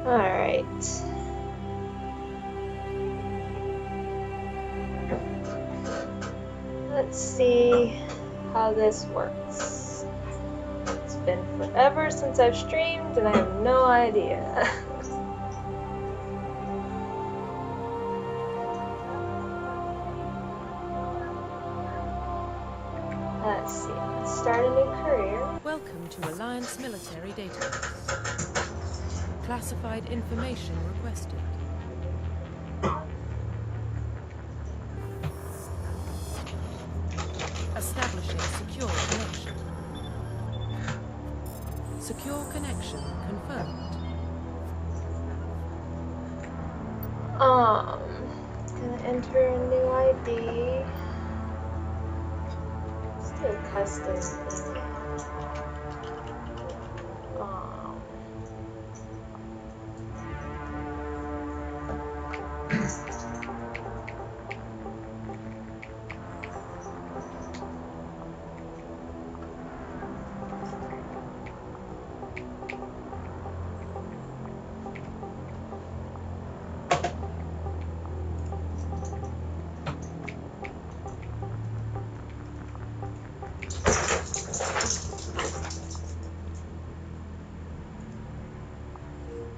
Alright. Let's see how this works. It's been forever since I've streamed and I have no idea. Let's see. Let's start a new career. Welcome to Alliance Military Database. Classified information requested. Establishing secure connection. Secure connection confirmed. Gonna enter a new ID. Let's do a custom thing.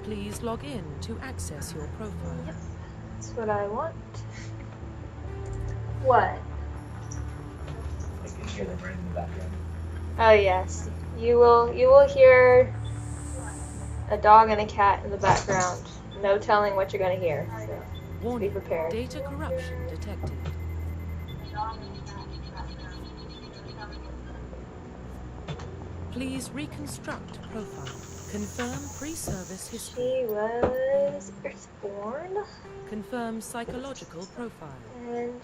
Please log in to access your profile. Yep, that's what I want. What? I can hear them right in the background. Oh yes, you will hear a dog and a cat in the background. No telling what you're gonna hear. So Warning, be prepared. data corruption detected. Please reconstruct profile. Confirm pre-service history. She was Earthborn, Confirm psychological profile. and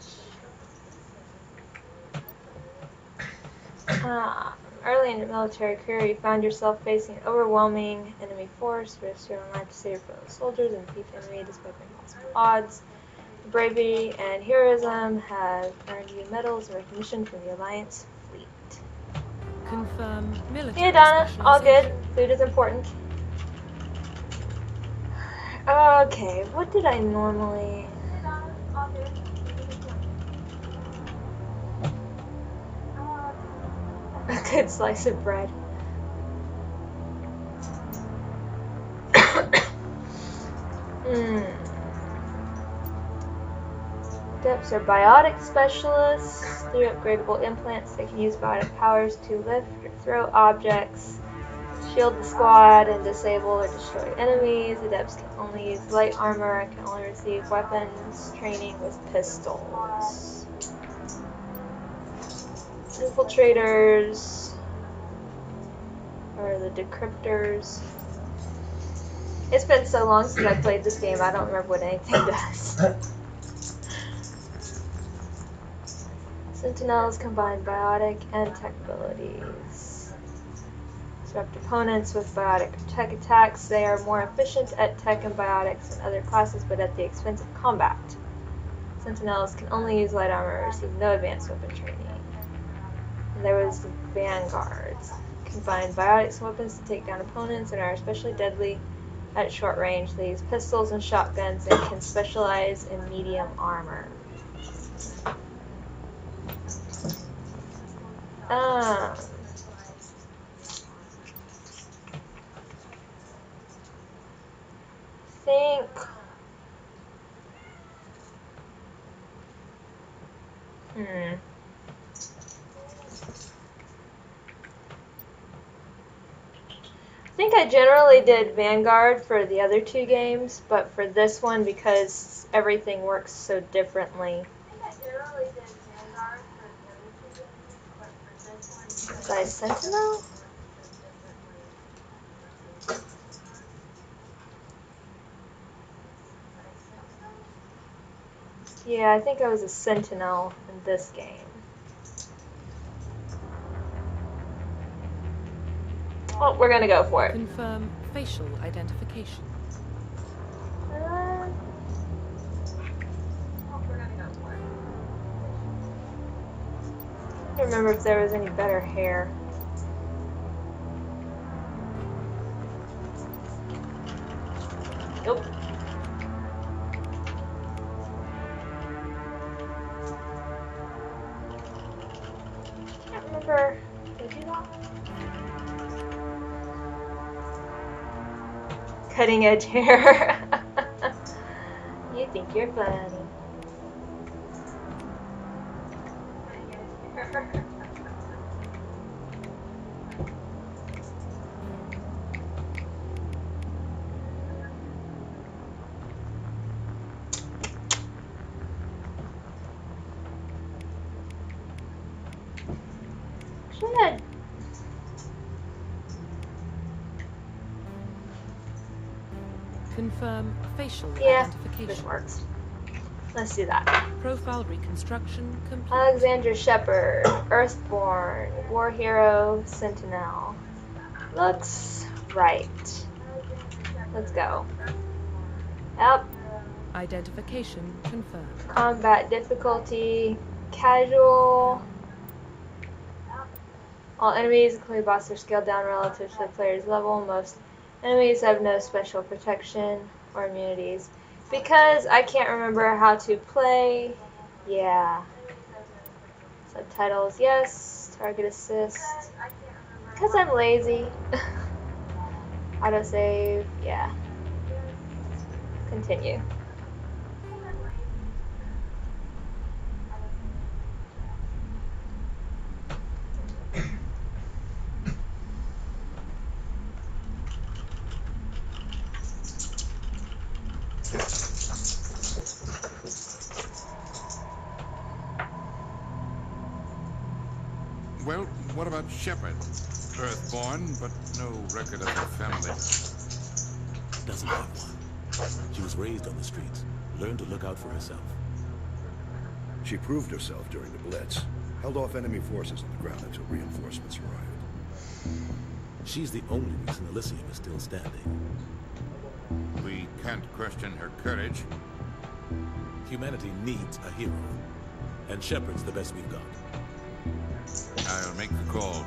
early in your military career, you found yourself facing an overwhelming enemy force. Risked your own life to save your fellow soldiers and defeat the enemy despite impossible odds. Bravery and heroism have earned you medals and recognition from the Alliance fleet. Confirm military Hey Donna, all good. specialization. Food is important. Okay, what did I normally... A good slice of bread. Depths are biotic specialists. Through upgradable implants, they can use biotic powers to lift or throw objects, shield the squad, and disable or destroy enemies. Adepts can only use light armor and can only receive weapons training with pistols. Infiltrators, or the decryptors. It's been so long since I played this game, I don't remember what anything does. Sentinels combine biotic and tech abilities. Disrupt opponents with biotic or tech attacks. They are more efficient at tech and biotics than other classes, but at the expense of combat. Sentinels can only use light armor or receive no advanced weapon training. And there was the Vanguards. Combine biotics and weapons to take down opponents and are especially deadly at short range. They use pistols and shotguns and can specialize in medium armor. I think I generally did Vanguard for the other two games, but for this one, because everything works so differently. Was I Sentinel? Yeah, I think I was a Sentinel in this game. Well, we're gonna go for it. Confirm facial identification. I don't remember if there was any better hair. remember. Did you not? Cutting edge hair. You think you're funny. Should. Confirm facial Yeah, identification. this works. Let's do that. Profile reconstruction complete. Alexandra Shepard, Earthborn, War Hero, Sentinel. Looks right. Let's go. Yep. Identification confirmed. Combat difficulty, casual. All enemies, including boss, are scaled down relative to the player's level. Most enemies have no special protection or immunities. Because I can't remember how to play, yeah. Subtitles, yes. Target assist. Because I'm lazy. Autosave, yeah. Continue. Well, what about Shepard? Earthborn, but no record of her family. Doesn't have one. She was raised on the streets, learned to look out for herself. She proved herself during the Blitz, held off enemy forces on the ground until reinforcements arrived. She's the only reason Elysium is still standing. We can't question her courage. Humanity needs a hero, and Shepard's the best we've got. I'll make the call.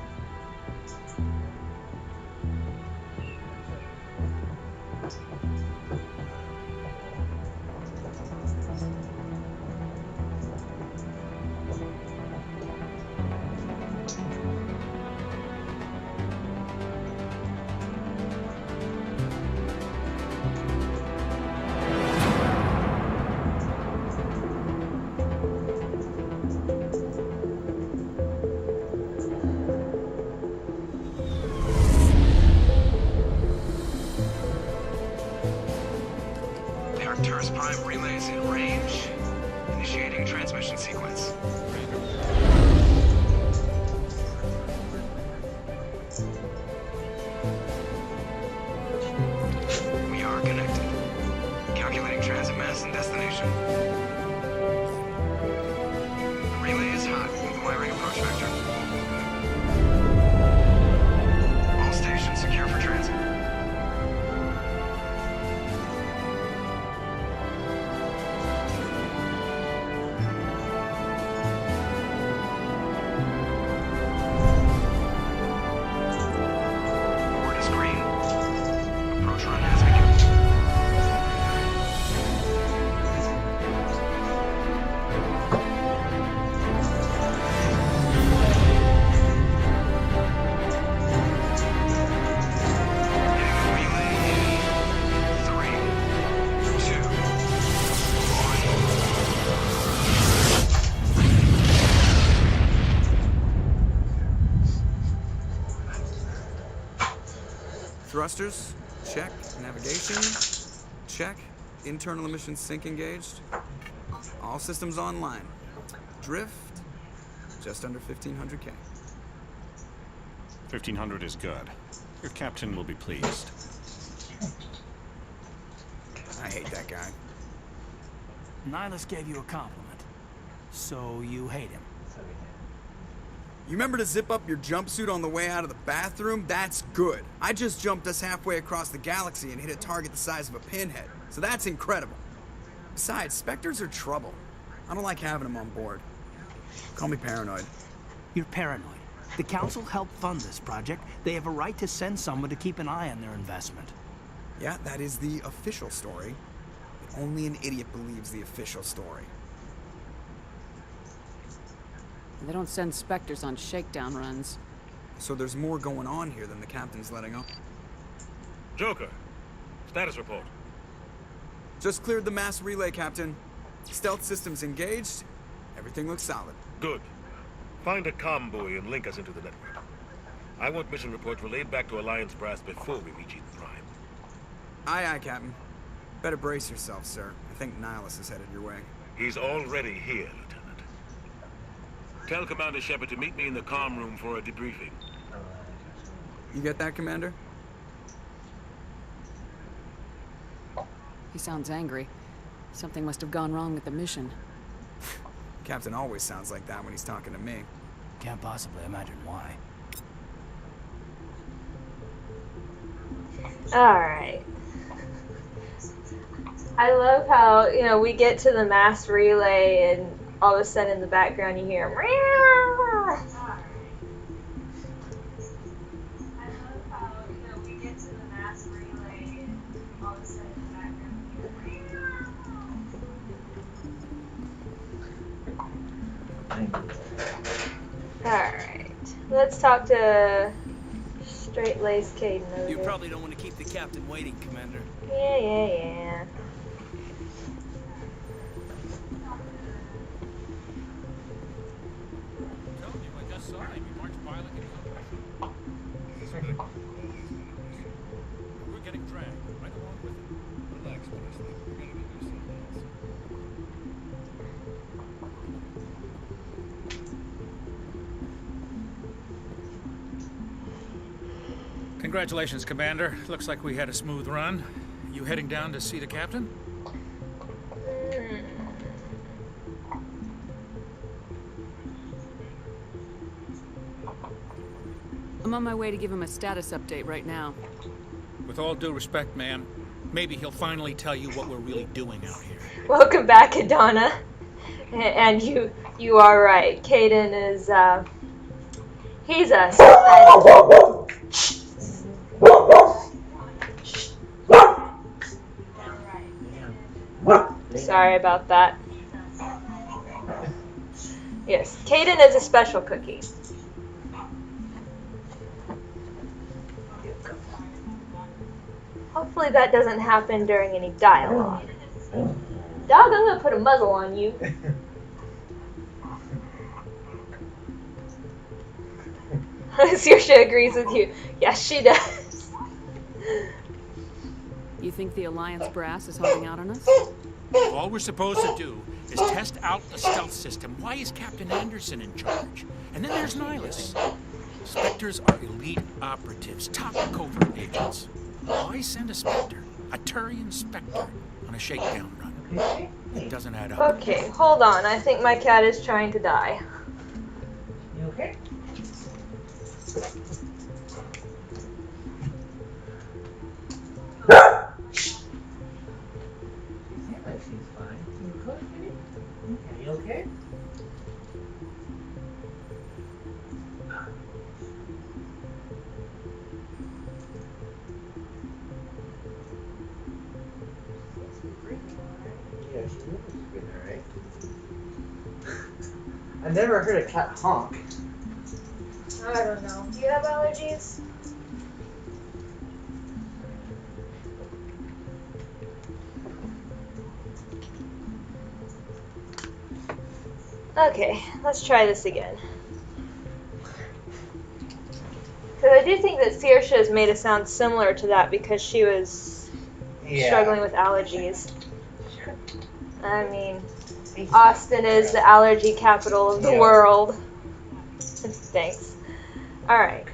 Arcturus Prime relays in range. Initiating transmission sequence. We are connected. Calculating transit mass and destination. The relay is hot. Wiring approach vector. All stations secure for transit. Board is green. Approach run has begun. Hitting the relay in 3, 2, 1. Thrusters, check. Navigation, check. Internal emissions sync engaged. All systems online. Drift, just under 1500K. 1500 is good. Your captain will be pleased. I hate that guy. Nihilus gave you a compliment, so you hate him. You remember to zip up your jumpsuit on the way out of the bathroom? That's good. I just jumped us halfway across the galaxy and hit a target the size of a pinhead, so that's incredible. Besides, Spectres are trouble. I don't like having them on board. Call me paranoid. You're paranoid. The Council helped fund this project. They have a right to send someone to keep an eye on their investment. Yeah, that is the official story. But only an idiot believes the official story. They don't send Spectres on shakedown runs. So there's more going on here than the captain's letting on. Joker, status report. Just cleared the mass relay, Captain. Stealth systems engaged. Everything looks solid. Good. Find a comm buoy and link us into the network. I want mission reports relayed back to Alliance brass before we reach Eden Prime. Aye, aye, Captain. Better brace yourself, sir. I think Nihilus is headed your way. He's already here, Lieutenant. Tell Commander Shepard to meet me in the comm room for a debriefing. You get that, Commander? He sounds angry. Something must have gone wrong with the mission. Captain always sounds like that when he's talking to me. Can't possibly imagine why. Alright. I love how, you know, we get to the mass relay and all of a sudden in the background you hear meow. Alright. Let's talk to straight-laced Kaidan over You there. probably don't want to keep the captain waiting, Commander. Yeah. Told you, I just saw him. He marched by like he was on mission. We're getting dragged right along with him. Relax, Wesley. We're gonna get you something else. Congratulations, Commander. Looks like we had a smooth run. You heading down to see the captain? I'm on my way to give him a status update right now. With all due respect, ma'am, maybe he'll finally tell you what we're really doing out here. Welcome back, Adana. And you are right. Kaidan is, he's a... Sorry about that. Yes, Kaidan is a special cookie. Hopefully that doesn't happen during any dialogue. Dog, I'm gonna put a muzzle on you. Saoirse agrees with you. Yes, she does. You think the Alliance brass is holding out on us? All we're supposed to do is test out the stealth system. Why is Captain Anderson in charge? And then there's Nihilus. Spectres are elite operatives, top covert agents. Why send a Spectre, a Turian Spectre, on a shakedown run? It doesn't add up. Okay, hold on. I think my cat is trying to die. You okay? Yeah, she's fine. You good, baby? Okay, you okay? Yeah, she looks good, alright. I never heard a cat honk. I don't know. Do you have allergies? Okay, let's try this again. Because I do think that Saoirse has made it sound similar to that because she was struggling with allergies. I mean, Austin is the allergy capital of the world. Thanks. Alright.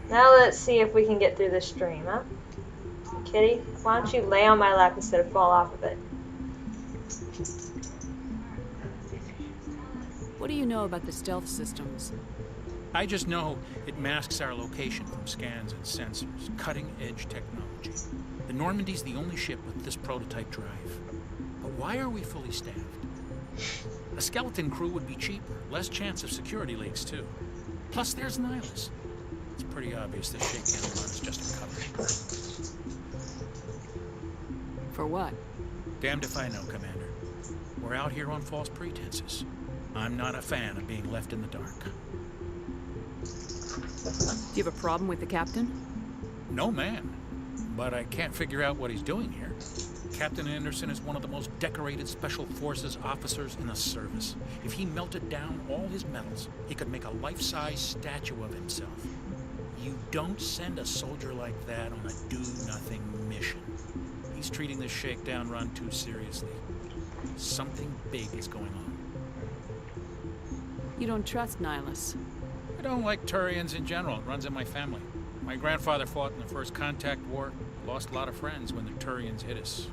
Now let's see if we can get through this stream, huh? Kitty, why don't you lay on my lap instead of fall off of it? What do you know about the stealth systems? I just know it masks our location from scans and sensors. Cutting-edge technology. The Normandy's the only ship with this prototype drive. But why are we fully staffed? A skeleton crew would be cheaper, less chance of security leaks too. Plus there's Nihilus. It's pretty obvious this shakedown run is just a cover. For what? Damned if I know, Commander. We're out here on false pretenses. I'm not a fan of being left in the dark. Do you have a problem with the captain? No, man. But I can't figure out what he's doing here. Captain Anderson is one of the most decorated Special Forces officers in the service. If he melted down all his medals, he could make a life-size statue of himself. You don't send a soldier like that on a do-nothing mission. He's treating this shakedown run too seriously. Something big is going on. You don't trust Nihilus? I don't like Turians in general. It runs in my family. My grandfather fought in the First Contact War. Lost a lot of friends when the Turians hit us.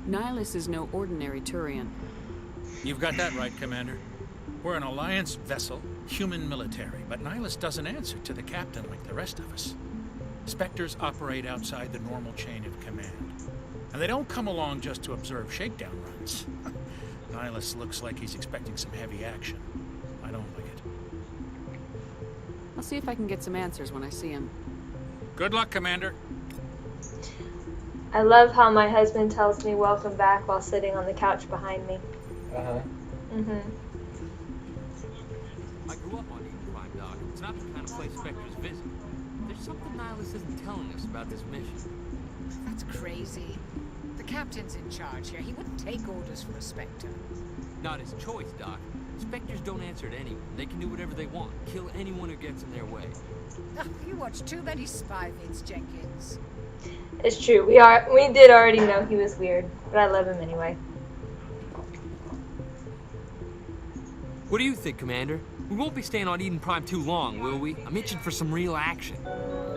Nihilus is no ordinary Turian. You've got that right, Commander. We're an Alliance vessel, human military, but Nihilus doesn't answer to the captain like the rest of us. Spectres operate outside the normal chain of command. And they don't come along just to observe shakedown runs. Nihilus looks like he's expecting some heavy action. I don't like it. I'll see if I can get some answers when I see him. Good luck, Commander. I love how my husband tells me welcome back while sitting on the couch behind me. Uh-huh. I grew up on Eden Prime, Doc. It's not the kind of place Spectres visit. There's something Nihilus isn't telling us about this mission. That's crazy. The captain's in charge here. He wouldn't take orders from a Spectre. Not his choice, Doc. Spectres don't answer to anyone. They can do whatever they want. Kill anyone who gets in their way. Oh, you watch too many spy vids, Jenkins. It's true. We did already know he was weird, but I love him anyway. What do you think, Commander? We won't be staying on Eden Prime too long, will we? I'm itching for some real action.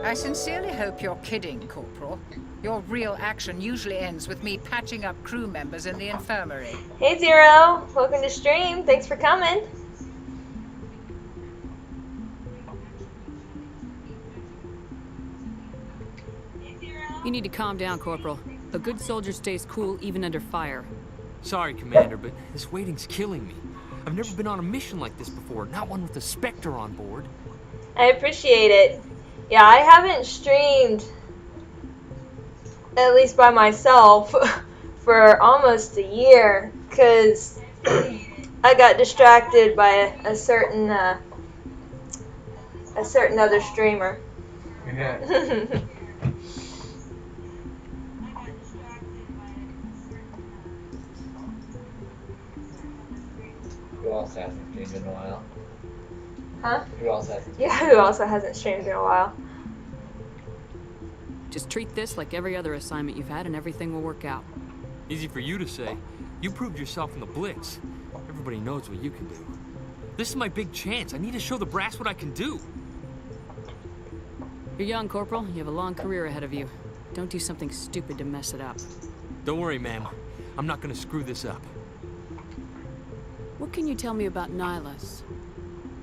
I sincerely hope you're kidding, Corporal. Your real action usually ends with me patching up crew members in the infirmary. Hey, Zero. Welcome to stream. Thanks for coming. You need to calm down, Corporal. A good soldier stays cool even under fire. Sorry, Commander, but this waiting's killing me. I've never been on a mission like this before, not one with a Spectre on board. I appreciate it. Yeah, I haven't streamed, at least by myself, for almost a year, because I got distracted by a certain other streamer. Yeah. Who else hasn't streamed in a while? Huh? Who else hasn't? Yeah, who also hasn't streamed in a while? Just treat this like every other assignment you've had and everything will work out. Easy for you to say. You proved yourself in the Blitz. Everybody knows what you can do. This is my big chance. I need to show the brass what I can do. You're young, Corporal. You have a long career ahead of you. Don't do something stupid to mess it up. Don't worry, ma'am. I'm not gonna screw this up. What can you tell me about Nihilus?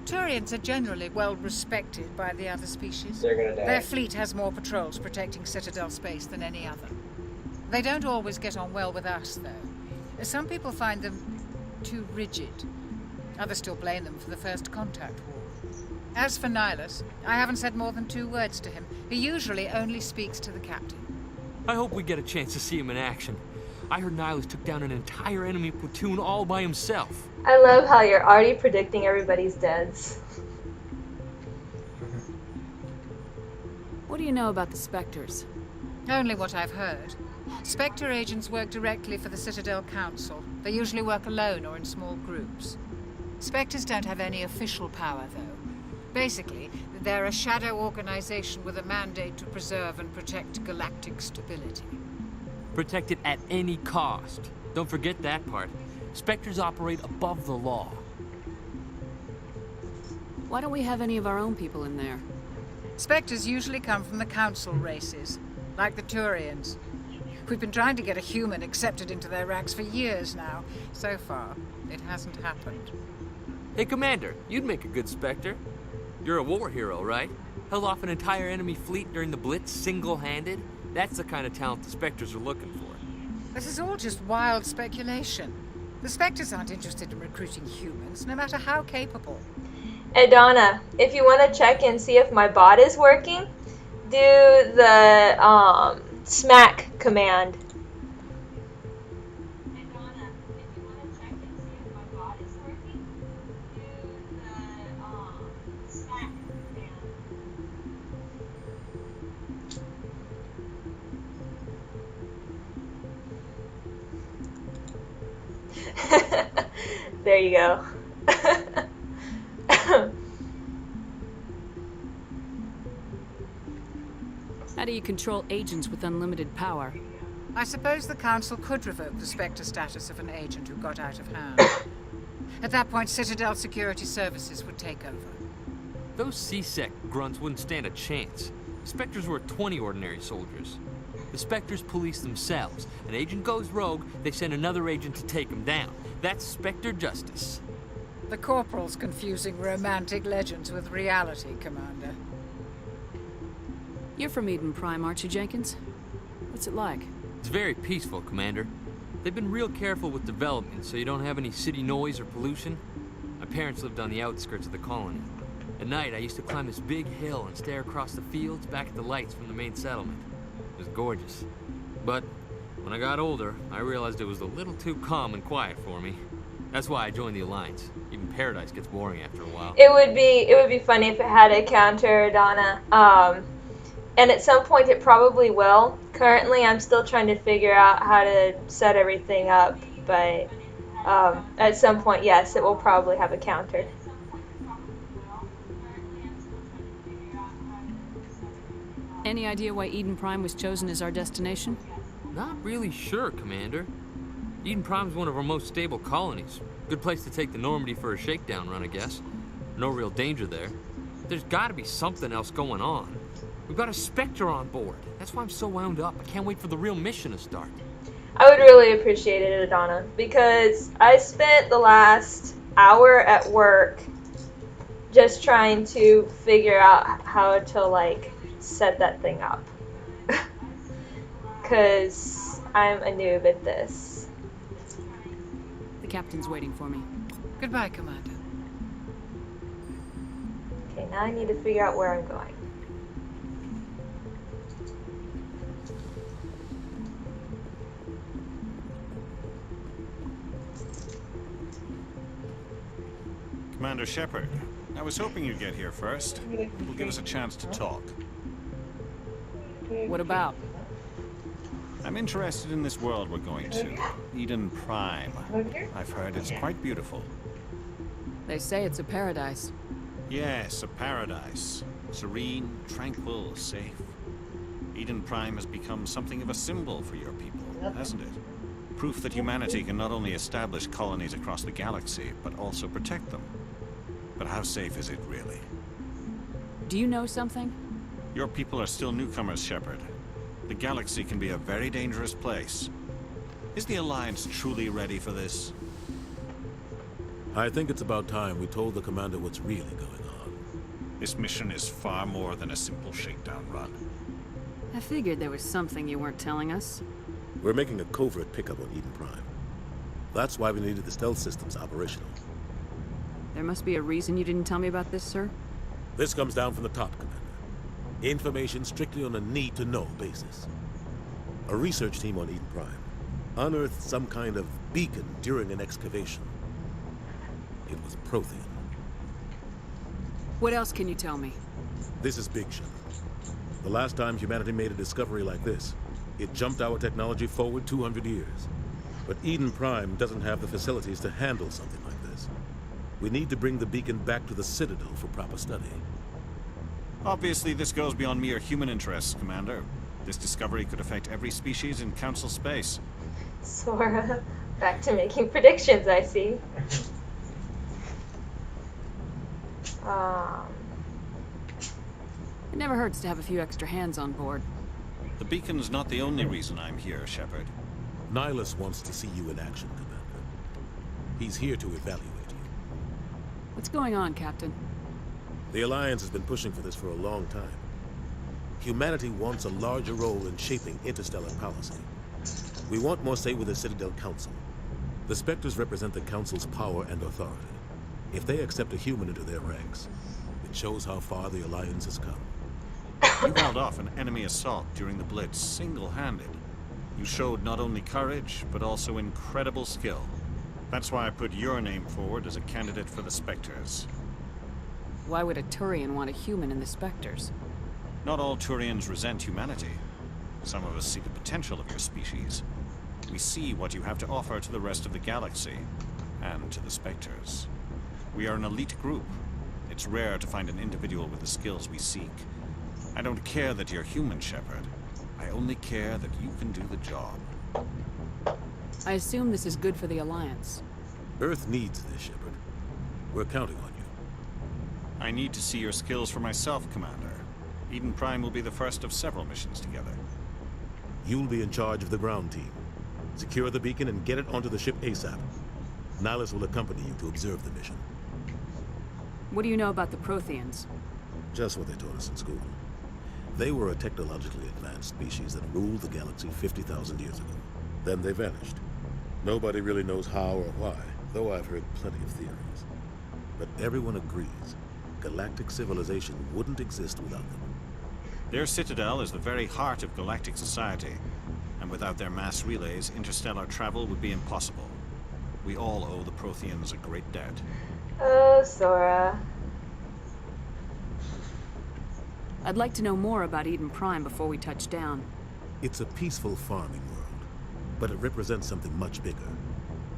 Turians are generally well respected by the other species. They're gonna die. Their fleet has more patrols protecting Citadel space than any other. They don't always get on well with us, though. Some people find them too rigid. Others still blame them for the First Contact War. As for Nihilus, I haven't said more than 2 words to him. He usually only speaks to the captain. I hope we get a chance to see him in action. I heard Nihilus took down an entire enemy platoon all by himself. I love how you're already predicting everybody's deaths. What do you know about the Spectres? Only what I've heard. Spectre agents work directly for the Citadel Council. They usually work alone or in small groups. Spectres don't have any official power, though. Basically, they're a shadow organization with a mandate to preserve and protect galactic stability. Protect it at any cost. Don't forget that part. Spectres operate above the law. Why don't we have any of our own people in there? Spectres usually come from the Council races, like the Turians. We've been trying to get a human accepted into their ranks for years now. So far, it hasn't happened. Hey, Commander, you'd make a good Spectre. You're a war hero, right? Held off an entire enemy fleet during the Blitz single-handed? That's the kind of talent the Spectres are looking for. This is all just wild speculation. The Spectres aren't interested in recruiting humans, no matter how capable. Hey Donna, if you want to check and see if my bot is working, do the smack command. There you go. How do you control agents with unlimited power? I suppose the Council could revoke the Spectre status of an agent who got out of hand. At that point, Citadel Security Services would take over. Those C-Sec grunts wouldn't stand a chance. Spectres were 20 ordinary soldiers. The Spectres police themselves. An agent goes rogue, they send another agent to take him down. That's Spectre justice. The Corporal's confusing romantic legends with reality, Commander. You're from Eden Prime, aren't you, Jenkins? What's it like? It's very peaceful, Commander. They've been real careful with development, so you don't have any city noise or pollution. My parents lived on the outskirts of the colony. At night, I used to climb this big hill and stare across the fields back at the lights from the main settlement. It was gorgeous. But when I got older, I realized it was a little too calm and quiet for me. That's why I joined the Alliance. Even Paradise gets boring after a while. It would be funny if it had a counter, Donna. And at some point it probably will. Currently I'm still trying to figure out how to set everything up, but at some point, yes, it will probably have a counter. Any idea why Eden Prime was chosen as our destination? Not really sure, Commander. Eden Prime's one of our most stable colonies. Good place to take the Normandy for a shakedown run, I guess. No real danger there. There's gotta be something else going on. We've got a Spectre on board. That's why I'm so wound up. I can't wait for the real mission to start. I would really appreciate it, Adana, because I spent the last hour at work just trying to figure out how to, like, set that thing up. Because I'm a noob at this. The captain's waiting for me. Goodbye, Commander. Okay, now I need to figure out where I'm going. Commander Shepard, I was hoping you'd get here first. It will give us a chance to talk. What about? I'm interested in this world we're going to, Eden Prime. I've heard it's quite beautiful. They say it's a paradise. Yes, a paradise. Serene, tranquil, safe. Eden Prime has become something of a symbol for your people, hasn't it? Proof that humanity can not only establish colonies across the galaxy, but also protect them. But how safe is it, really? Do you know something? Your people are still newcomers, Shepard. The galaxy can be a very dangerous place. Is the Alliance truly ready for this? I think it's about time we told the Commander what's really going on. This mission is far more than a simple shakedown run. I figured there was something you weren't telling us. We're making a covert pickup on Eden Prime. That's why we needed the stealth systems operational. There must be a reason you didn't tell me about this, sir? This comes down from the top, Commander. Information strictly on a need-to-know basis. A research team on Eden Prime unearthed some kind of beacon during an excavation. It was Prothean. What else can you tell me? This is big, Shepard. The last time humanity made a discovery like this, it jumped our technology forward 200 years. But Eden Prime doesn't have the facilities to handle something like this. We need to bring the beacon back to the Citadel for proper study. Obviously, this goes beyond mere human interests, Commander. This discovery could affect every species in Council space. Sora, back to making predictions, I see. It never hurts to have a few extra hands on board. The beacon's not the only reason I'm here, Shepard. Nihilus wants to see you in action, Commander. He's here to evaluate you. What's going on, Captain? The Alliance has been pushing for this for a long time. Humanity wants a larger role in shaping interstellar policy. We want more say with the Citadel Council. The Spectres represent the Council's power and authority. If they accept a human into their ranks, it shows how far the Alliance has come. You held off an enemy assault during the Blitz single-handed. You showed not only courage, but also incredible skill. That's why I put your name forward as a candidate for the Spectres. Why would a Turian want a human in the Spectres? Not all Turians resent humanity. Some of us see the potential of your species. We see what you have to offer to the rest of the galaxy, and to the Spectres. We are an elite group. It's rare to find an individual with the skills we seek. I don't care that you're human, Shepard. I only care that you can do the job. I assume this is good for the Alliance. Earth needs this, Shepard. We're counting on you. I need to see your skills for myself, Commander. Eden Prime will be the first of several missions together. You'll be in charge of the ground team. Secure the beacon and get it onto the ship ASAP. Nihlus will accompany you to observe the mission. What do you know about the Protheans? Just what they taught us in school. They were a technologically advanced species that ruled the galaxy 50,000 years ago. Then they vanished. Nobody really knows how or why, though I've heard plenty of theories. But everyone agrees, galactic civilization wouldn't exist without them. Their citadel is the very heart of galactic society, and without their mass relays, interstellar travel would be impossible. We all owe the Protheans a great debt. Oh, Sora. I'd like to know more about Eden Prime before we touch down. It's a peaceful farming world, but it represents something much bigger.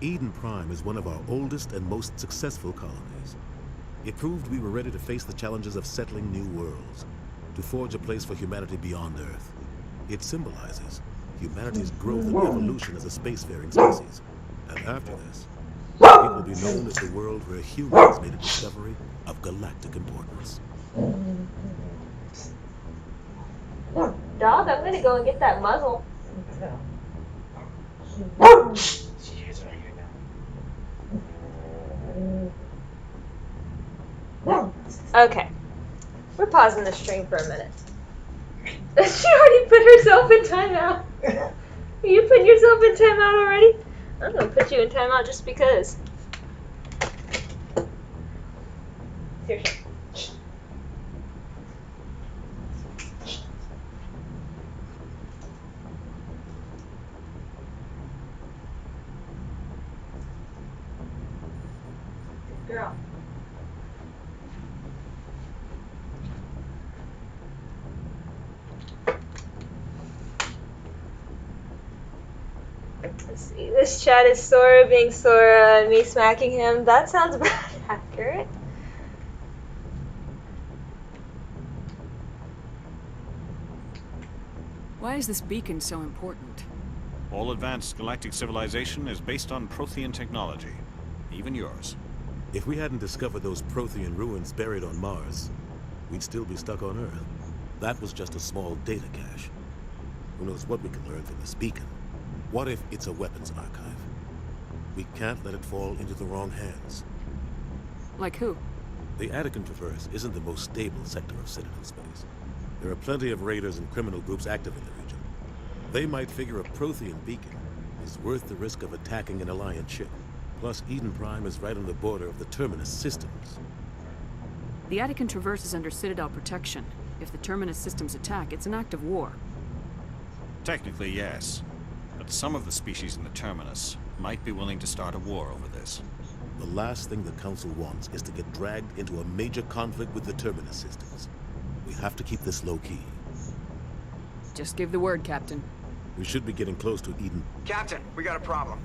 Eden Prime is one of our oldest and most successful colonies. It proved we were ready to face the challenges of settling new worlds, to forge a place for humanity beyond Earth. It symbolizes humanity's growth and evolution as a spacefaring species. And after this, it will be known as the world where humans made a discovery of galactic importance. Dog, I'm gonna go and get that muzzle. Okay. We're pausing the stream for a minute. She already put herself in timeout. Are you putting yourself in timeout already? I'm gonna put you in timeout just because. Seriously. Girl. Let's see. This chat is Sora being Sora and me smacking him. That sounds about accurate. Why is this beacon so important? All advanced galactic civilization is based on Prothean technology, even yours. If we hadn't discovered those Prothean ruins buried on Mars, we'd still be stuck on Earth. That was just a small data cache. Who knows what we can learn from this beacon? What if it's a weapons archive? We can't let it fall into the wrong hands. Like who? The Attican Traverse isn't the most stable sector of Citadel space. There are plenty of raiders and criminal groups active in the region. They might figure a Prothean beacon is worth the risk of attacking an Alliance ship. Plus, Eden Prime is right on the border of the Terminus systems. The Attican Traverse is under Citadel protection. If the Terminus systems attack, it's an act of war. Technically, yes. But some of the species in the Terminus might be willing to start a war over this. The last thing the Council wants is to get dragged into a major conflict with the Terminus systems. We have to keep this low-key. Just give the word, Captain. We should be getting close to Eden. Captain, we got a problem.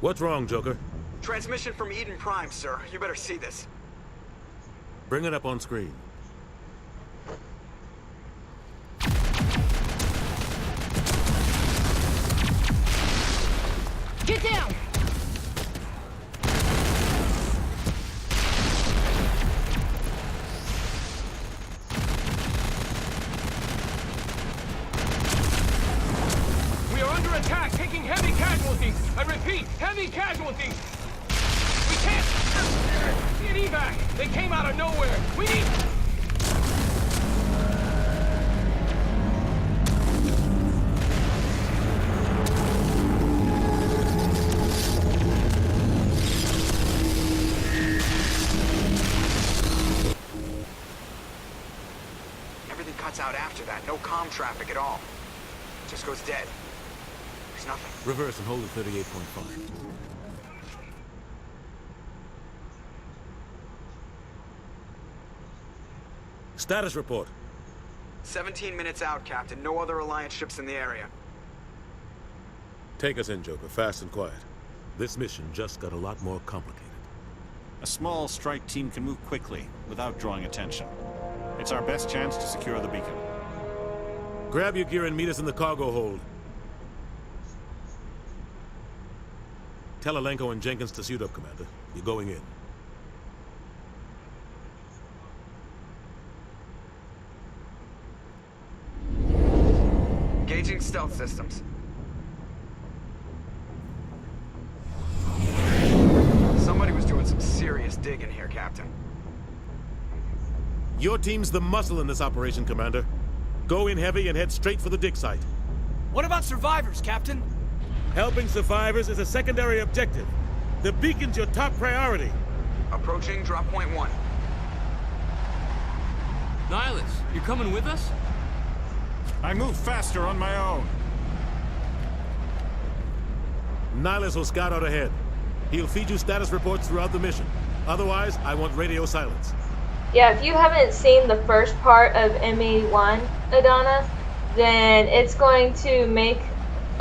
What's wrong, Joker? Transmission from Eden Prime, sir. You better see this. Bring it up on screen. Get down! We are under attack, taking heavy casualties. I repeat, heavy casualties. We can't get evac. They came out of nowhere. We need... Everything cuts out after that. No comm traffic at all. Just goes dead. There's nothing. Reverse and hold at 38.5. Status report. 17 minutes out, Captain. No other Alliance ships in the area. Take us in, Joker, fast and quiet. This mission just got a lot more complicated. A small strike team can move quickly, without drawing attention. It's our best chance to secure the beacon. Grab your gear and meet us in the cargo hold. Tell Alenko and Jenkins to suit up, Commander. You're going in. Engaging stealth systems. Somebody was doing some serious digging here, Captain. Your team's the muscle in this operation, Commander. Go in heavy and head straight for the dig site. What about survivors, Captain? Helping survivors is a secondary objective. The beacon's your top priority. Approaching drop point 1. Nihilus, you're coming with us? I move faster on my own. Nihilus will scout out ahead. He'll feed you status reports throughout the mission. Otherwise, I want radio silence. Yeah, if you haven't seen the first part of ME1, Adana, then it's going to make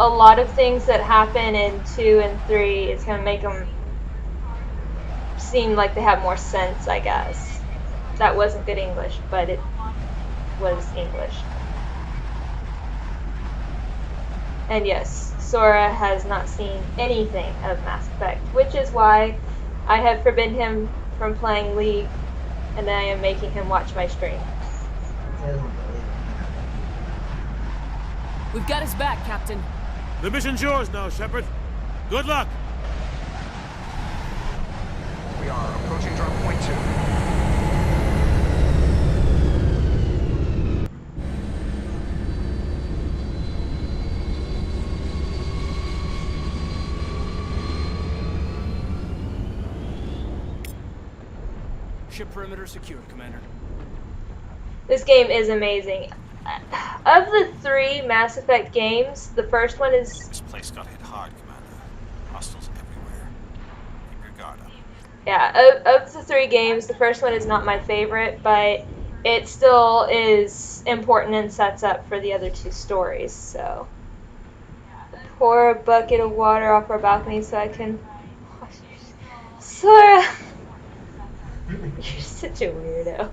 a lot of things that happen in 2 and 3, it's going to make them seem like they have more sense, I guess. That wasn't good English, but it was English. And yes, Sora has not seen anything of Mass Effect, which is why I have forbidden him from playing League, and I am making him watch my stream. We've got his back, Captain. The mission's yours now, Shepard. Good luck! We are approaching drop point 2. Ship perimeter secured, Commander. This game is amazing. Of the 3 Mass Effect games, the first one is... This place got hit hard, Commander. Hostiles everywhere. Keep your guard up. Yeah, of the 3 games, the first one is not my favorite, but it still is important and sets up for the other 2 stories, so... Pour a bucket of water off our balcony so I can... Sora! You're such a weirdo.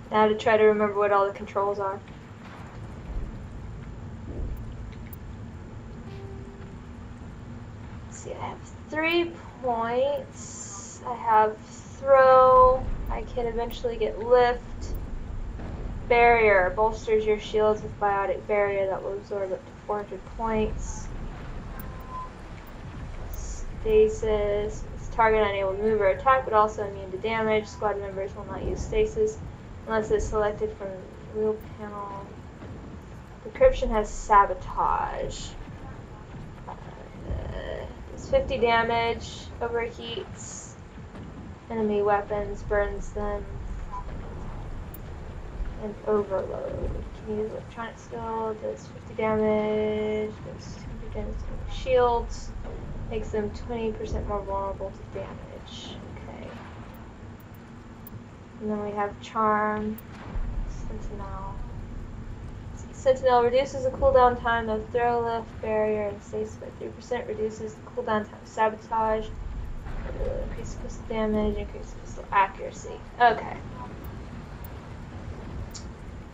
Now to try to remember what all the controls are. Let's see, I have 3 points. I have throw. I can eventually get lift. Barrier bolsters your shields with biotic barrier that will absorb up to 400 points. Stasis. It's target unable to move or attack, but also immune to damage. Squad members will not use stasis unless it's selected from the wheel panel. Decryption has sabotage. Does 50 damage, overheats enemy weapons, burns them, and overload. Can use electronic skill, does 50 damage, does 200 damage to shields, makes them 20% more vulnerable to damage. And then we have Charm, Sentinel. Sentinel reduces the cooldown time of throw, lift, barrier, and stasis by 3%, reduces the cooldown time of sabotage, increases pistol damage, increases pistol accuracy. Okay.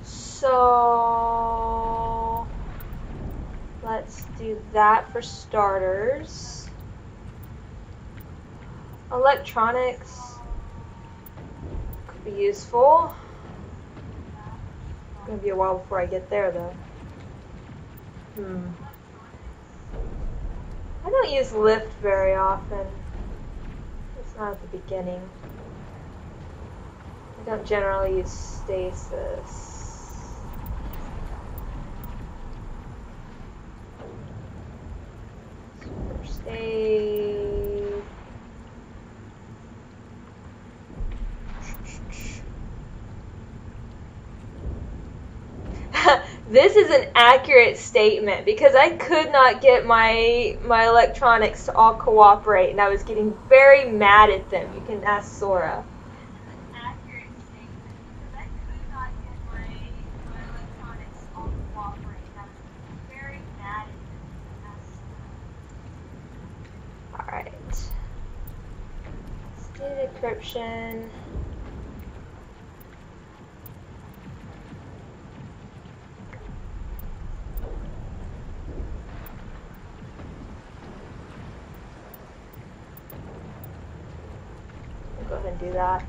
So let's do that for starters. Electronics could be useful. It's gonna be a while before I get there though. I don't use lift very often. It's not at the beginning. I don't generally use stasis. First aid. This is an accurate statement because I could not get my electronics to all cooperate, and I was getting very mad at them. You can ask Sora. Alright. State encryption. Go ahead and do that.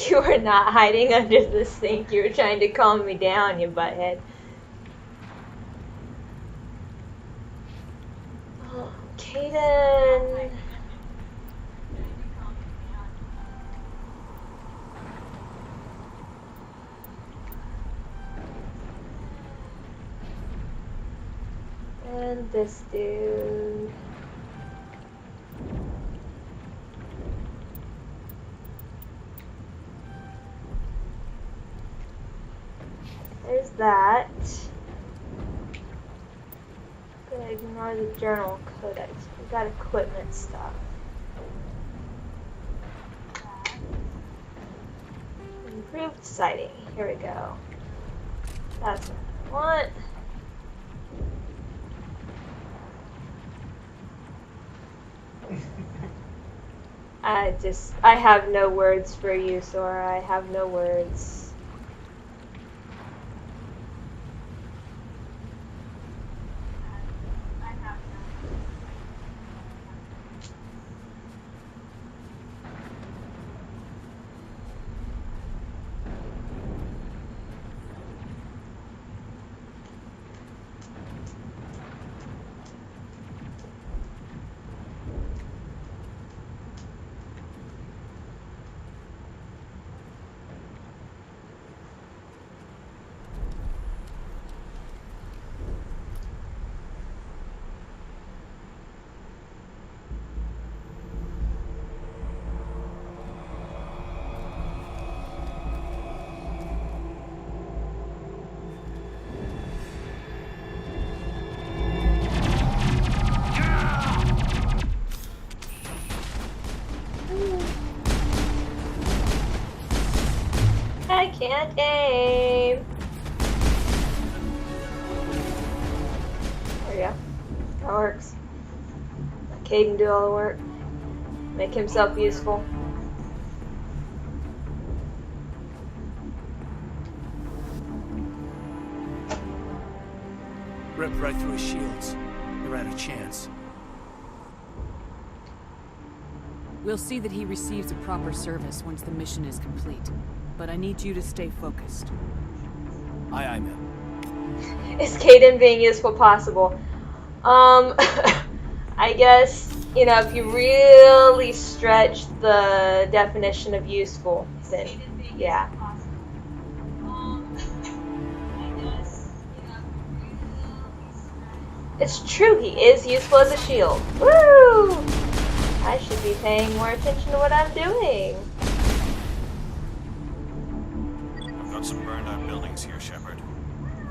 You were not hiding under the sink. You were trying to calm me down, you butthead. Oh, Kaidan. And this dude. There's that. I'm gonna ignore the journal codex. We got equipment stuff. Improved sighting. Here we go. That's what I want. I have no words for you, Sora. I have no words. I can't aim. There you go. That works. Let Kaidan do all the work. Make himself useful. Ripped right through his shields. They're out of chance. We'll see that he receives a proper service once the mission is complete. But I need you to stay focused. Aye, ma'am. Is Kaidan being useful possible? I guess, you know, if you really stretch the definition of useful, then yeah. It's true, he is useful as a shield. Woo! I should be paying more attention to what I'm doing. I've got some burned out buildings here, Shepard.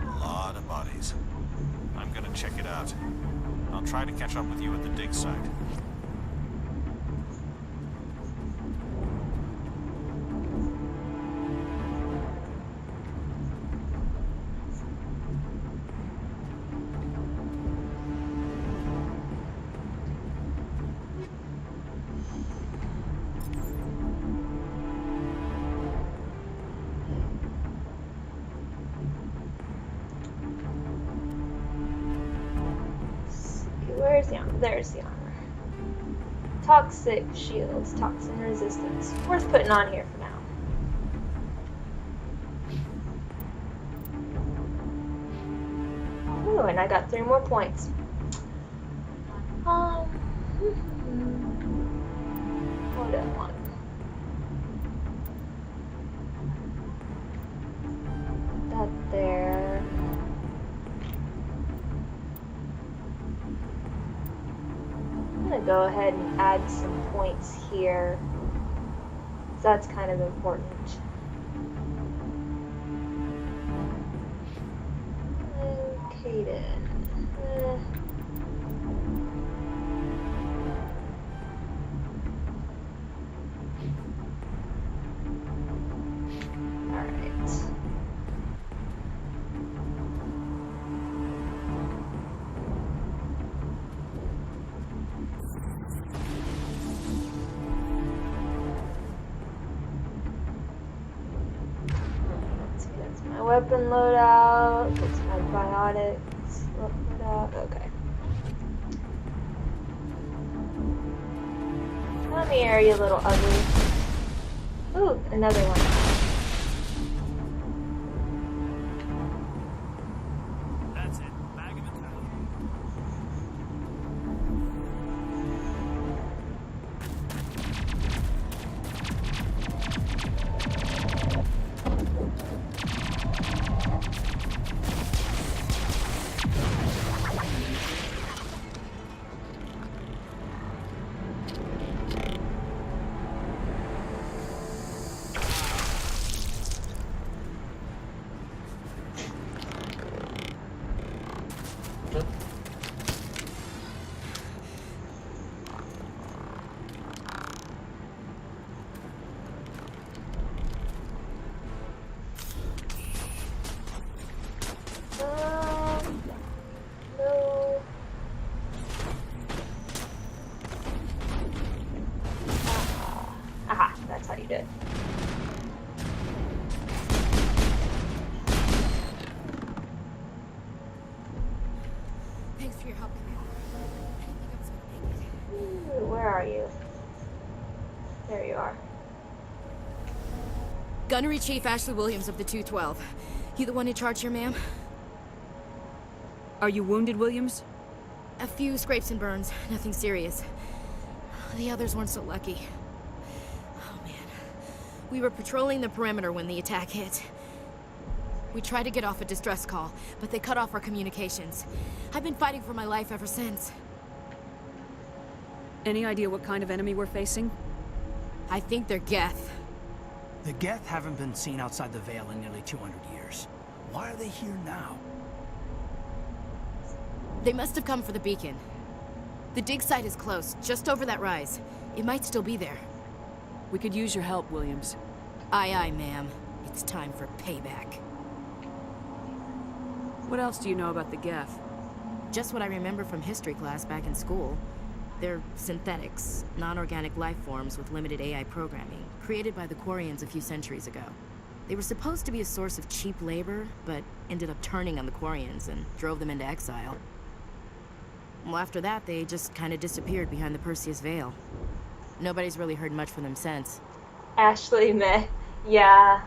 A lot of bodies. I'm gonna check it out. I'll try to catch up with you at the dig site. Where's the armor? There's the armor. Toxic shields, toxin resistance. Worth putting on here for now. Ooh, and I got 3 more points. What do I want? That there. I'm gonna go ahead and add some points here. That's kind of important. Okay then. Weapon loadout, that's my biotics loadout, okay. Come here, you little ugly. Ooh, another one. That's it. Bag of it. No. Aha, that's how you do it. Thanks for your help. Ooh, where are you? There you are. Gunnery Chief Ashley Williams of the 212. You the one in charge here, ma'am? Are you wounded, Williams? A few scrapes and burns, nothing serious. The others weren't so lucky. Oh man. We were patrolling the perimeter when the attack hit. We tried to get off a distress call, but they cut off our communications. I've been fighting for my life ever since. Any idea what kind of enemy we're facing? I think they're Geth. The Geth haven't been seen outside the Veil in nearly 200 years. Why are they here now? They must have come for the beacon. The dig site is close, just over that rise. It might still be there. We could use your help, Williams. Aye, aye, ma'am. It's time for payback. What else do you know about the Geth? Just what I remember from history class back in school. They're synthetics, non-organic life forms with limited AI programming, created by the Quarians a few centuries ago. They were supposed to be a source of cheap labor, but ended up turning on the Quarians and drove them into exile. Well, after that, they just kind of disappeared behind the Perseus Veil. Nobody's really heard much from them since. Ashley, meh. Yeah,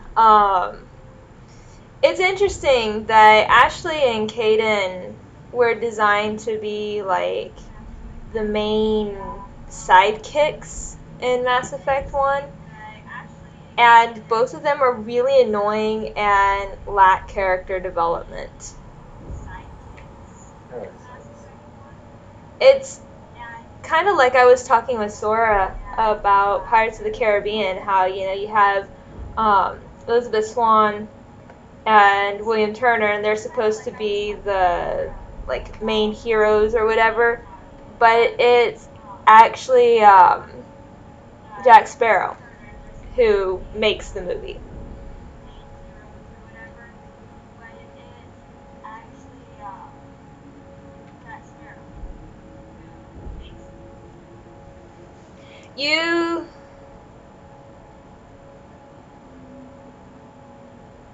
it's interesting that Ashley and Kaidan were designed to be, like, the main sidekicks in Mass Effect 1. And both of them are really annoying and lack character development. It's kind of like I was talking with Sora about Pirates of the Caribbean, how, you know, you have Elizabeth Swann and William Turner, and they're supposed to be the, like, main heroes or whatever, but it's actually Jack Sparrow who makes the movie. You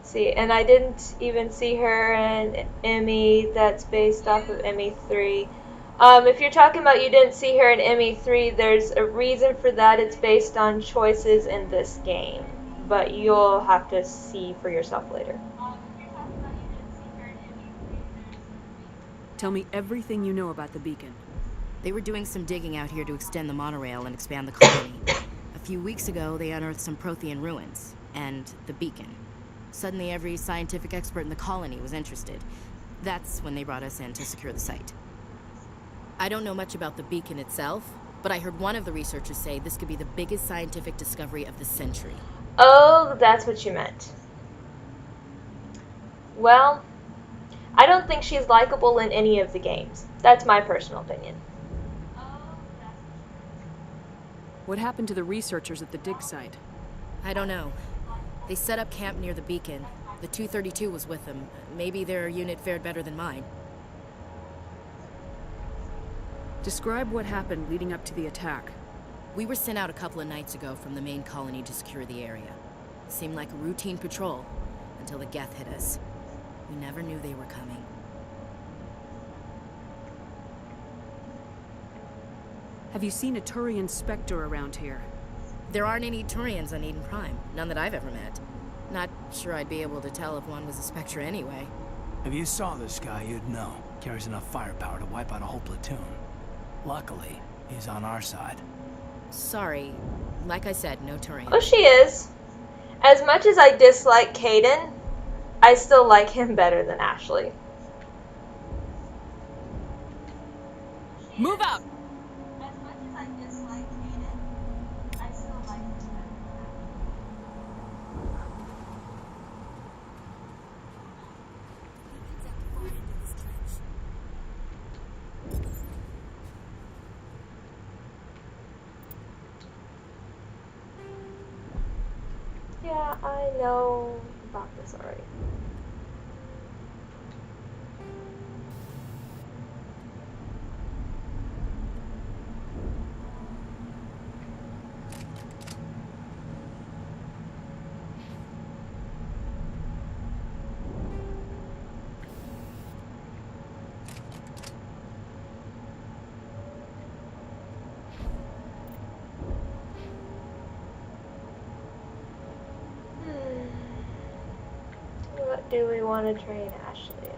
see, and I didn't even see her in ME that's based off of ME3. If you're talking about you didn't see her in ME3, there's a reason for that. It's based on choices in this game, but you'll have to see for yourself later. Tell me everything you know about the beacon. They were doing some digging out here to extend the monorail and expand the colony. A few weeks ago, they unearthed some Prothean ruins, and the beacon. Suddenly, every scientific expert in the colony was interested. That's when they brought us in to secure the site. I don't know much about the beacon itself, but I heard one of the researchers say this could be the biggest scientific discovery of the century. Oh, that's what you meant. Well, I don't think she's likable in any of the games. That's my personal opinion. What happened to the researchers at the dig site? I don't know. They set up camp near the beacon. The 232 was with them. Maybe their unit fared better than mine. Describe what happened leading up to the attack. We were sent out a couple of nights ago from the main colony to secure the area. Seemed like a routine patrol until the Geth hit us. We never knew they were coming. Have you seen a Turian Spectre around here? There aren't any Turians on Eden Prime. None that I've ever met. Not sure I'd be able to tell if one was a Spectre anyway. If you saw this guy, you'd know. Carries enough firepower to wipe out a whole platoon. Luckily, he's on our side. Sorry. Like I said, no Turian. Oh, she is. As much as I dislike Kaidan, I still like him better than Ashley. Move out! As much as I dislike Kaidan, I still like him better than Yeah, I know about this already. What do we want to train Ashley in?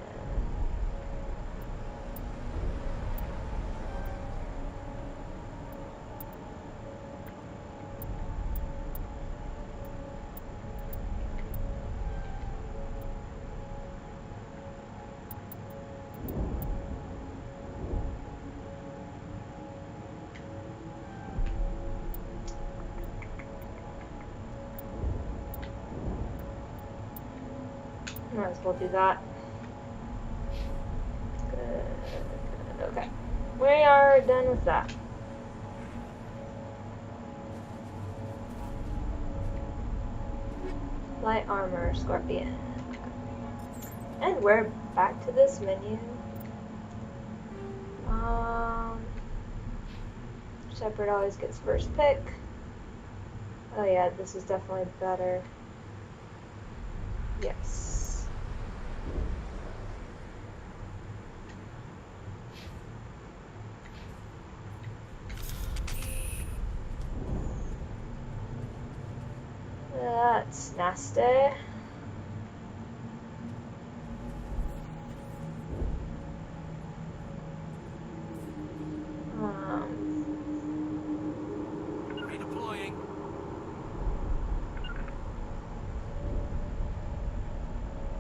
Might as well do that. Good. Okay. We are done with that. Light armor, Scorpion. And we're back to this menu. Shepard always gets first pick. Oh yeah, this is definitely better. Yes. That's nasty. Redeploying.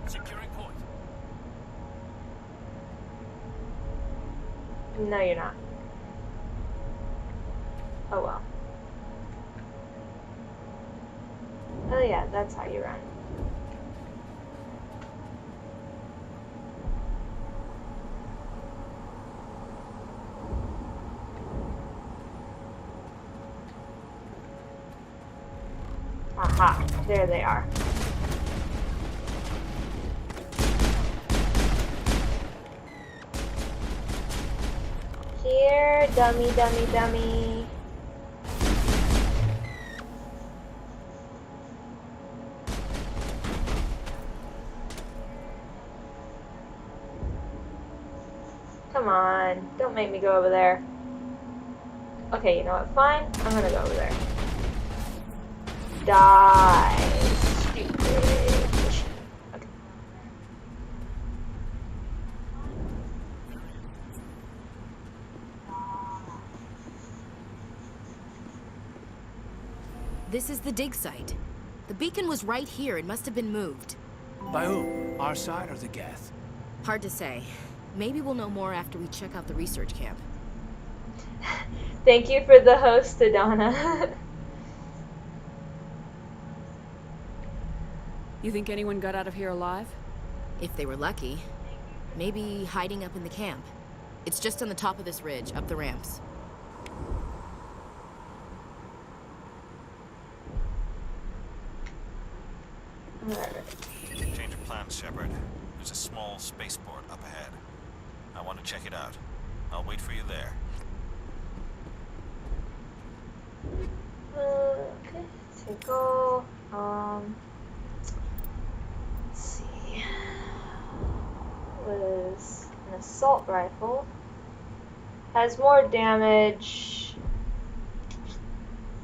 Securing point. No, you're not. Oh well. Oh yeah, that's how you run. Aha, there they are. Here, dummy, dummy, dummy. Come on, don't make me go over there. Okay, you know what? Fine, I'm gonna go over there. Die, stupid machine. Okay. This is the dig site. The beacon was right here. It must have been moved. By who? Our side or the Geth? Hard to say. Maybe we'll know more after we check out the research camp. Thank you for the host, Adana. You think anyone got out of here alive? If they were lucky. Maybe hiding up in the camp. It's just on the top of this ridge, up the ramps. Change of plans, Shepard. There's a small spaceport up ahead. I want to check it out. I'll wait for you there. Okay, let's go. Let's see. Was an assault rifle. Has more damage.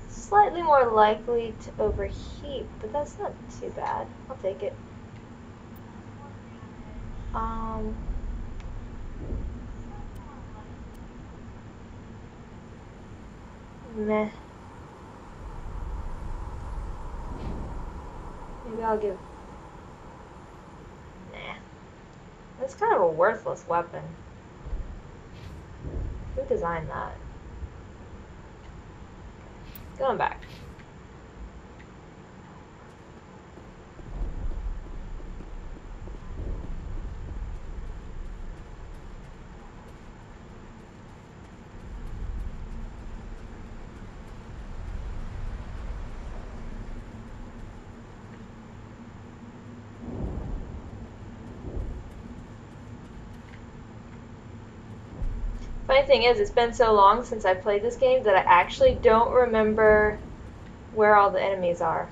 Slightly more likely to overheat, but that's not too bad. I'll take it. Meh. Maybe I'll give... Nah. That's kind of a worthless weapon. Who designed that? Going back. Funny thing is, it's been so long since I played this game that I actually don't remember where all the enemies are.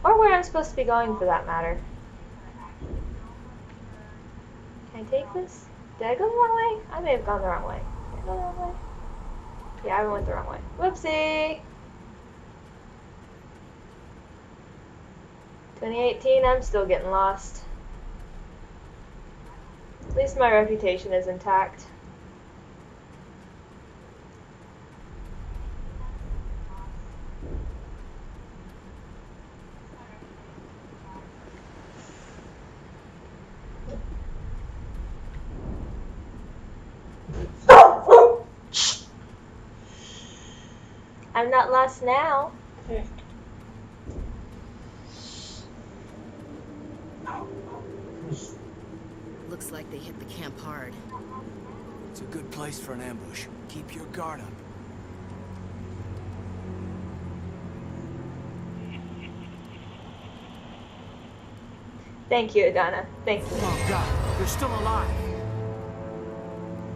Or where I'm supposed to be going, for that matter. Can I take this? Did I go the wrong way? I may have gone the wrong way. Did I go the wrong way? Yeah, I went the wrong way. Whoopsie! 2018, I'm still getting lost. At least my reputation is intact. I'm not lost now. Looks like they hit the camp hard. It's a good place for an ambush. Keep your guard up. Thank you, Adana. Thank you. Oh God, they're still alive.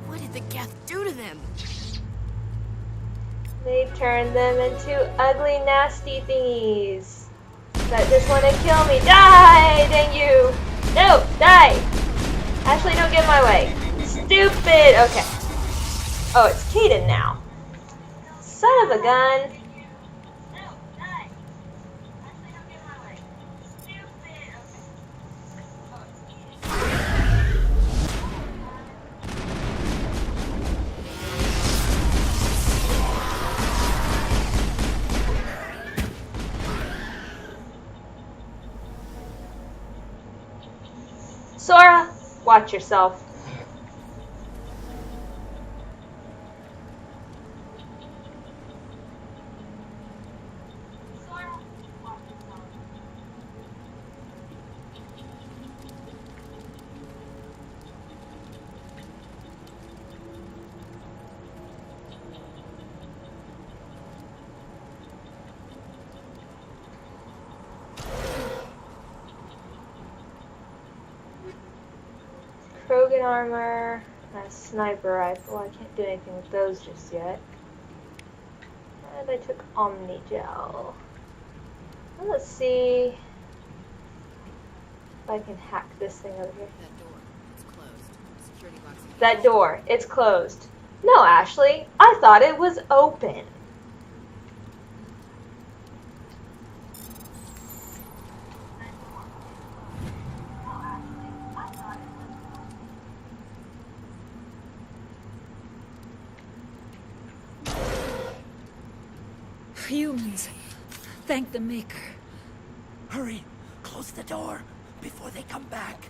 What did the Geth do to them? They turned them into ugly, nasty thingies that just want to kill me. Die! Dang you! No! Die! Ashley, don't get in my way. Stupid! Okay. Oh, it's Kaidan now. Son of a gun. Sora, watch yourself. Krogan armor, and a sniper rifle. I can't do anything with those just yet. And I took Omni Gel. Well, let's see if I can hack this thing over here. That door, it's closed. Security box. That door, it's closed. No, Ashley, I thought it was open. humans. Thank the Maker. Hurry, close the door before they come back.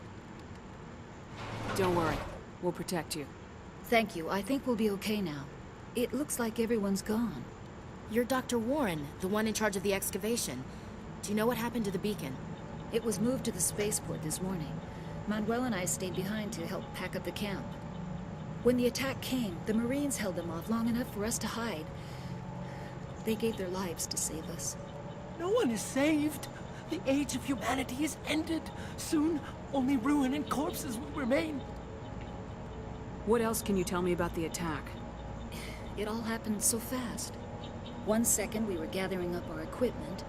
Don't worry. We'll protect you. Thank you. I think we'll be okay now. It looks like everyone's gone. You're Dr. Warren, the one in charge of the excavation. Do you know what happened to the beacon? It was moved to the spaceport this morning. Manuel and I stayed behind to help pack up the camp. When the attack came, the Marines held them off long enough for us to hide. They gave their lives to save us. No one is saved. The age of humanity is ended. Soon, only ruin and corpses will remain. What else can you tell me about the attack? It all happened so fast. 1 second we were gathering up our equipment.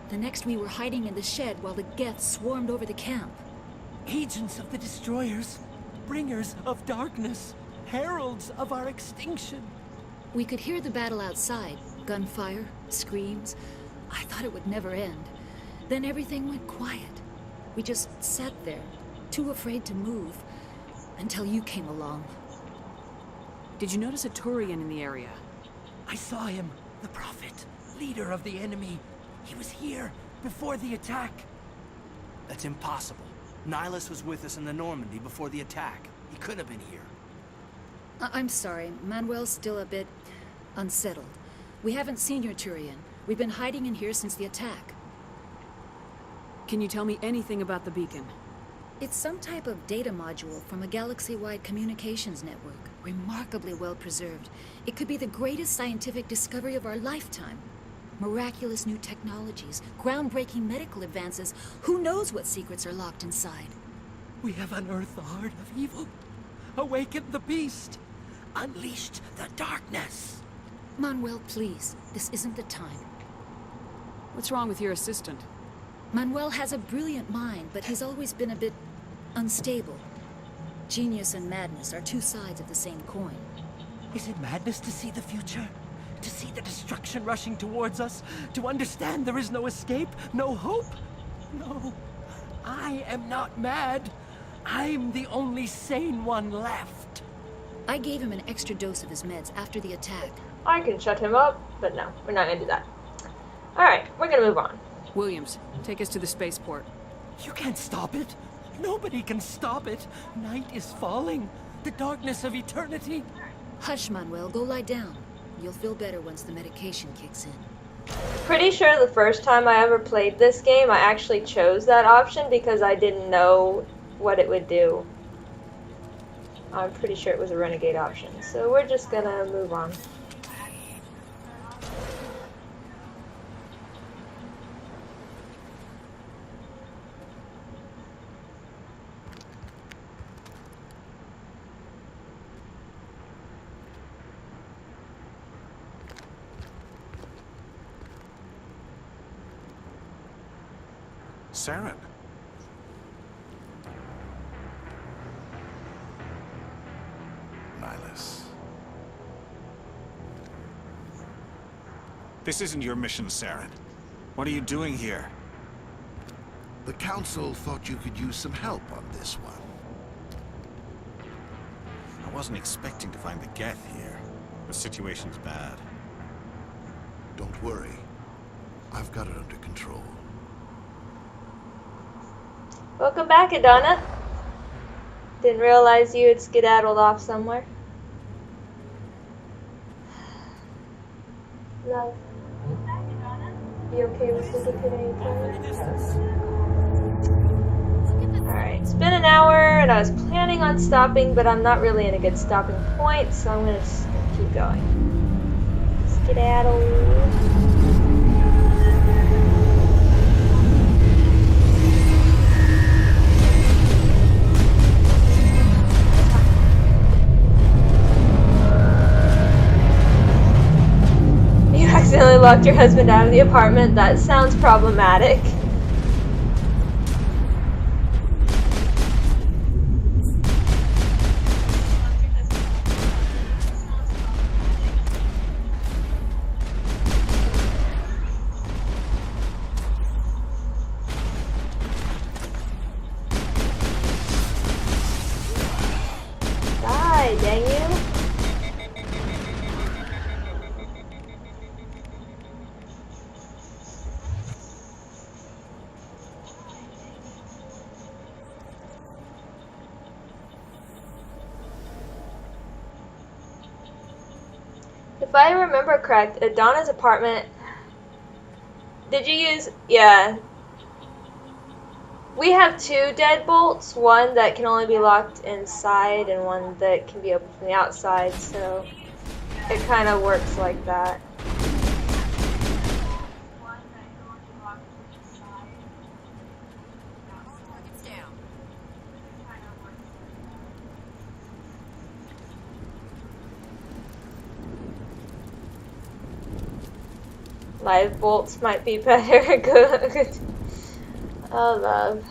The next we were hiding in the shed while the Geth swarmed over the camp. Agents of the Destroyers, bringers of darkness, heralds of our extinction. We could hear the battle outside. Gunfire, screams. I thought it would never end. Then everything went quiet. We just sat there, too afraid to move, until you came along. Did you notice a Turian in the area? I saw him, the Prophet, leader of the enemy. He was here before the attack. That's impossible. Nihilus was with us in the Normandy before the attack. He couldn't have been here. I'm sorry. Manuel's still a bit unsettled. We haven't seen your Turian. We've been hiding in here since the attack. Can you tell me anything about the beacon? It's some type of data module from a galaxy-wide communications network. Remarkably well preserved. It could be the greatest scientific discovery of our lifetime. Miraculous new technologies, groundbreaking medical advances. Who knows what secrets are locked inside? We have unearthed the heart of evil, awakened the beast, unleashed the darkness. Manuel, please. This isn't the time. What's wrong with your assistant? Manuel has a brilliant mind, but he's always been a bit unstable. Genius and madness are two sides of the same coin. Is it madness to see the future? To see the destruction rushing towards us? To understand there is no escape? No hope? No. I am not mad. I'm the only sane one left. I gave him an extra dose of his meds after the attack. I can shut him up, but no, we're not gonna do that. Alright, we're gonna move on. Williams, take us to the spaceport. You can't stop it. Nobody can stop it. Night is falling. The darkness of eternity. Hush, Manuel. Go lie down. You'll feel better once the medication kicks in. Pretty sure the first time I ever played this game, I actually chose that option because I didn't know what it would do. I'm pretty sure it was a renegade option. So we're just gonna move on. Saren. Nihilus. This isn't your mission, Saren. What are you doing here? The Council thought you could use some help on this one. I wasn't expecting to find the Geth here. The situation's bad. Don't worry. I've got it under control. Welcome back, Adana. Didn't realize you had skedaddled off somewhere. Love. You okay with sleeping today? Alright, it's been an hour and I was planning on stopping, but I'm not really in a good stopping point, so I'm gonna just keep going. Skedaddle. Accidentally locked your husband out of the apartment. That sounds problematic. Die, dang you. I remember correct, at Donna's apartment, did you use, yeah. We have 2 deadbolts, one that can only be locked inside and one that can be opened from the outside, so it kind of works like that. Live bolts might be better. Good. Oh, love.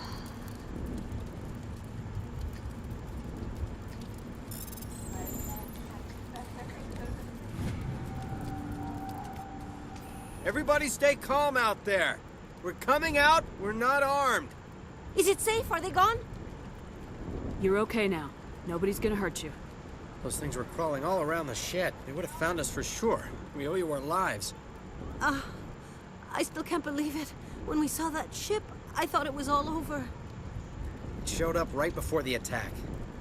Everybody stay calm out there. We're coming out. We're not armed. Is it safe? Are they gone? You're okay now. Nobody's gonna hurt you. Those things were crawling all around the shed. They would have found us for sure. We owe you our lives. I still can't believe it. When we saw that ship, I thought it was all over. It showed up right before the attack.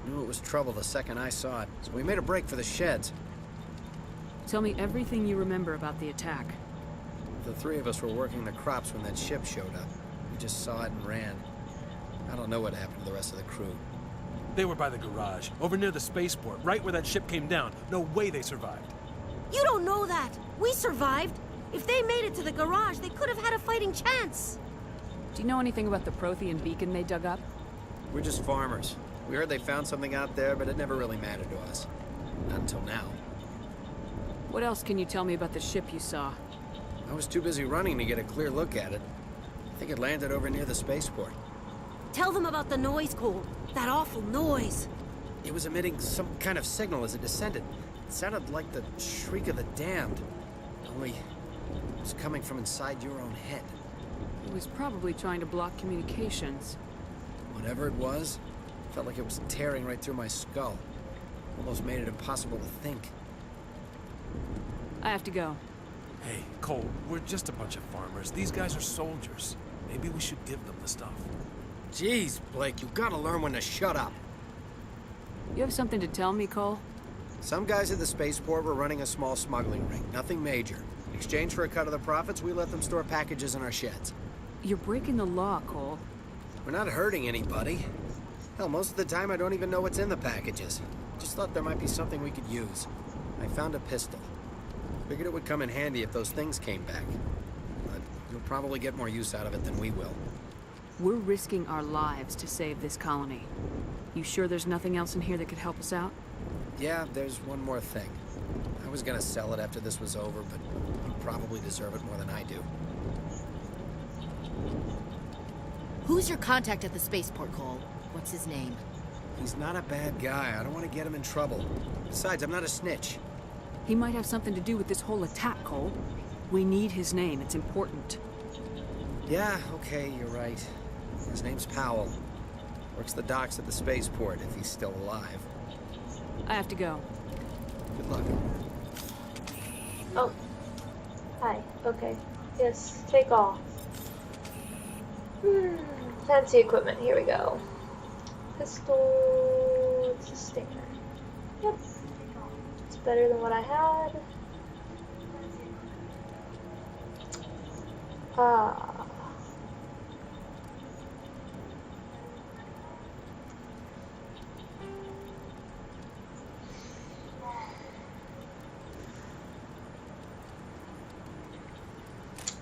Knew it was trouble the second I saw it, so we made a break for the sheds. Tell me everything you remember about the attack. The 3 of us were working the crops when that ship showed up. We just saw it and ran. I don't know what happened to the rest of the crew. They were by the garage, over near the spaceport, right where that ship came down. No way they survived. You don't know that. We survived. If they made it to the garage, they could have had a fighting chance. Do you know anything about the Prothean beacon they dug up? We're just farmers. We heard they found something out there, but it never really mattered to us. Not until now. What else can you tell me about the ship you saw? I was too busy running to get a clear look at it. I think it landed over near the spaceport. Tell them about the noise, Cole. That awful noise. It was emitting some kind of signal as it descended. It sounded like the shriek of the damned. Only it was coming from inside your own head. It was probably trying to block communications. Whatever it was, felt like it was tearing right through my skull. Almost made it impossible to think. I have to go. Hey, Cole, we're just a bunch of farmers. These guys are soldiers. Maybe we should give them the stuff. Jeez, Blake, you gotta learn when to shut up. You have something to tell me, Cole? Some guys at the spaceport were running a small smuggling ring. Nothing major. In exchange for a cut of the profits, we let them store packages in our sheds. You're breaking the law, Cole. We're not hurting anybody. Hell, most of the time I don't even know what's in the packages. Just thought there might be something we could use. I found a pistol. Figured it would come in handy if those things came back. But you'll probably get more use out of it than we will. We're risking our lives to save this colony. You sure there's nothing else in here that could help us out? Yeah, there's one more thing. I was gonna sell it after this was over, but you probably deserve it more than I do. Who's your contact at the spaceport, Cole? What's his name? He's not a bad guy. I don't want to get him in trouble. Besides, I'm not a snitch. He might have something to do with this whole attack, Cole. We need his name. It's important. Yeah, okay, you're right. His name's Powell. Works the docks at the spaceport, if he's still alive. I have to go. Good luck. Oh. Hi. Okay. Yes, take all. Fancy equipment. Here we go. Pistol. It's a stinger. Yep. It's better than what I had.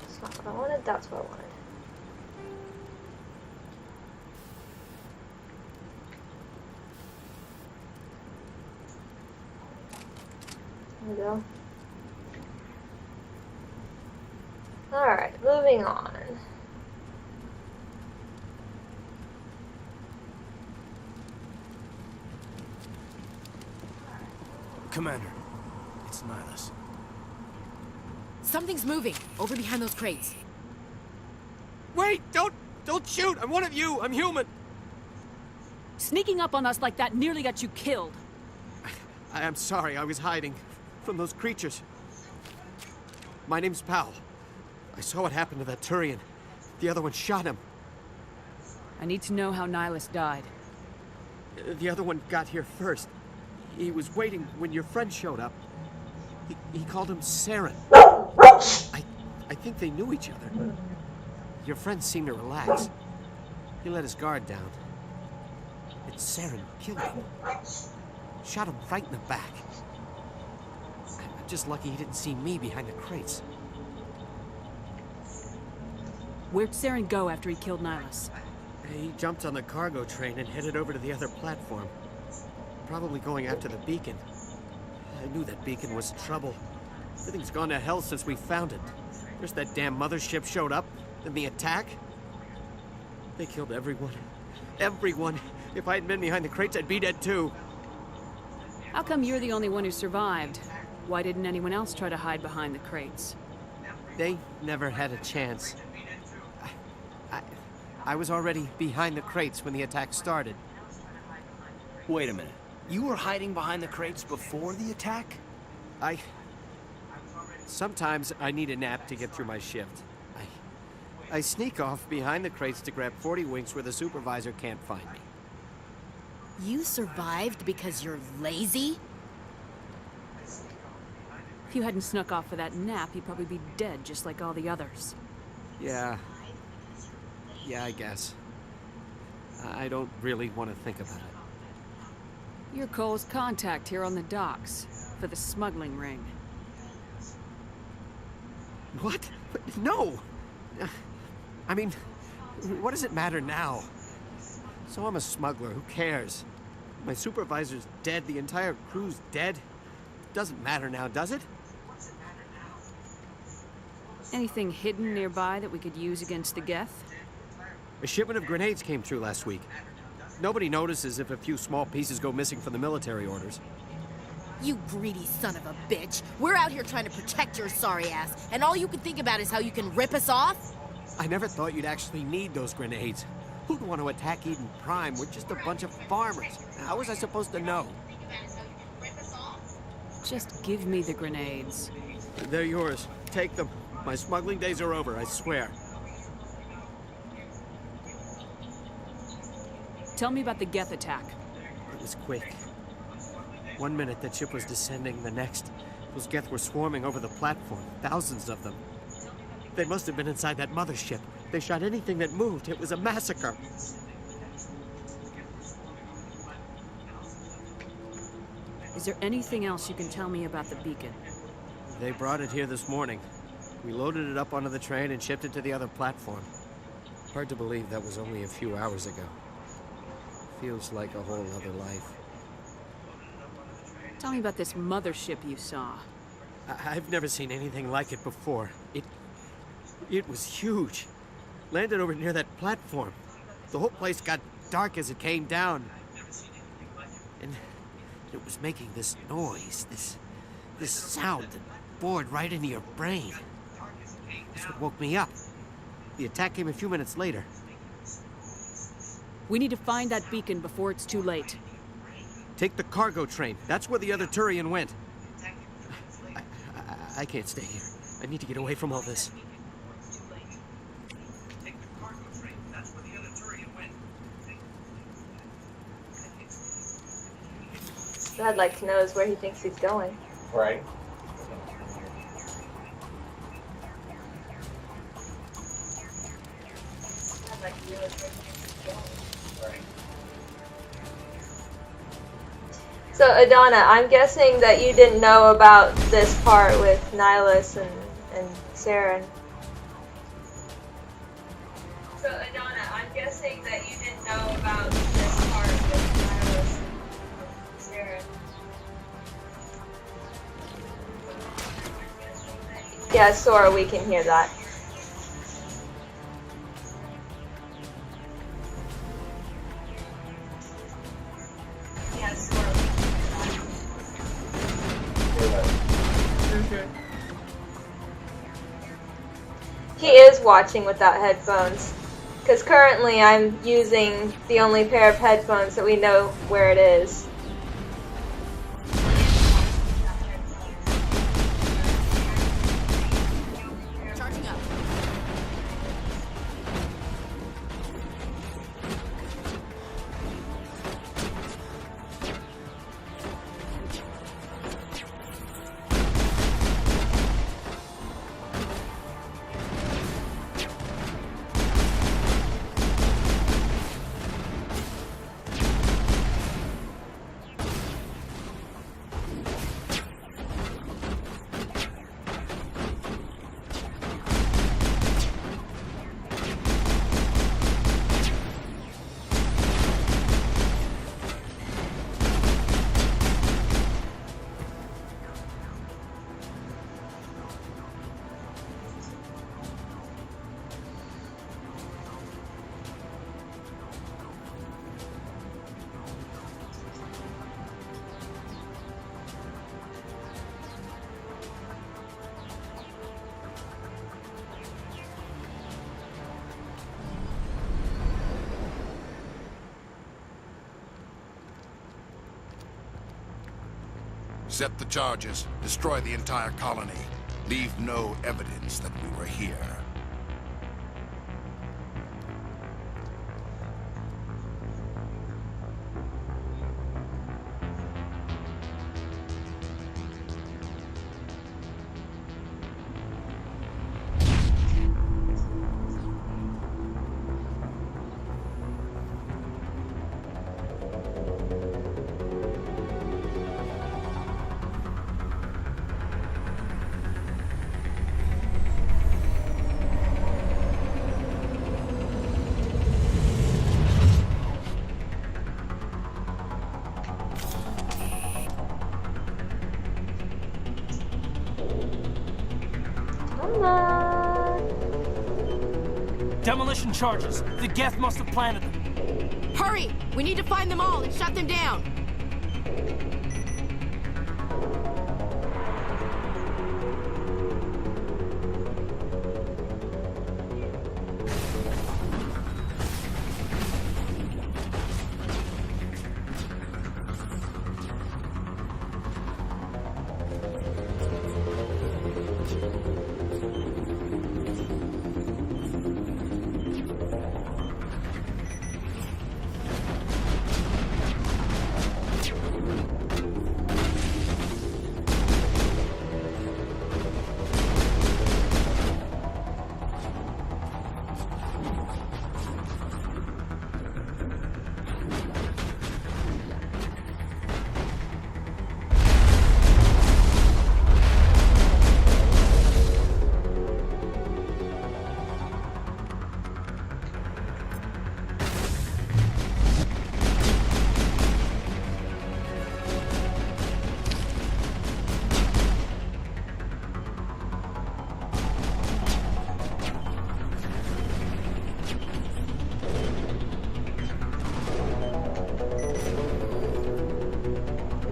That's not what I wanted, that's what I wanted. There we go. Alright, moving on. Commander, it's Nihilus. Something's moving over behind those crates. Wait! Don't shoot! I'm one of you! I'm human! Sneaking up on us like that nearly got you killed. I'm sorry, I was hiding from those creatures. My name's Powell. I saw what happened to that Turian. The other one shot him. I need to know how Nihilus died. The other one got here first. He was waiting when your friend showed up. He called him Saren. I think they knew each other. Your friend seemed to relax. He let his guard down. And Saren killed him. Shot him right in the back. I'm just lucky he didn't see me behind the crates. Where'd Saren go after he killed Nihilus? He jumped on the cargo train and headed over to the other platform. Probably going after the beacon. I knew that beacon was trouble. Everything's gone to hell since we found it. First that damn mothership showed up, then the attack. They killed everyone. Everyone. If I hadn't been behind the crates, I'd be dead too. How come you're the only one who survived? Why didn't anyone else try to hide behind the crates? They never had a chance. I was already behind the crates when the attack started. Wait a minute. You were hiding behind the crates before the attack? Sometimes I need a nap to get through my shift. I sneak off behind the crates to grab 40 winks where the supervisor can't find me. You survived because you're lazy? If you hadn't snuck off for that nap, you'd probably be dead just like all the others. Yeah, I guess. I don't really want to think about it. You're Cole's contact here on the docks for the smuggling ring. What? No! I mean, what does it matter now? So I'm a smuggler, who cares? My supervisor's dead, the entire crew's dead. Doesn't matter now, does it? Anything hidden nearby that we could use against the Geth? A shipment of grenades came through last week. Nobody notices if a few small pieces go missing from the military orders. You greedy son of a bitch. We're out here trying to protect your sorry ass, and all you can think about is how you can rip us off? I never thought you'd actually need those grenades. Who'd want to attack Eden Prime? We're just a bunch of farmers. How was I supposed to know? Just give me the grenades. They're yours. Take them. My smuggling days are over, I swear. Tell me about the Geth attack. It was quick. 1 minute that ship was descending, the next, those Geth were swarming over the platform. Thousands of them. They must have been inside that mothership. They shot anything that moved. It was a massacre. Is there anything else you can tell me about the beacon? They brought it here this morning. We loaded it up onto the train and shipped it to the other platform. Hard to believe that was only a few hours ago. Feels like a whole other life. Tell me about this mothership you saw. I've never seen anything like it before. It was huge. Landed over near that platform. The whole place got dark as it came down. And it was making this noise, this sound that bored right into your brain. That's what woke me up. The attack came a few minutes later. We need to find that beacon before it's too late. Take the cargo train. That's where the other Turian went. I can't stay here. I need to get away from all this. What I'd like to know is where he thinks he's going. Right. So, Adana, I'm guessing that you didn't know about this part with Nihilus and Saren. So, Adana, I'm guessing that you didn't know about this part with Nihilus and Saren. Yeah, Sora, we can hear that. He is watching without headphones, because currently I'm using the only pair of headphones that we know where it is. Charging up. Set the charges. Destroy the entire colony. Leave no evidence that we were here. Come on. Demolition charges. The Geth must have planted them. Hurry! We need to find them all and shut them down!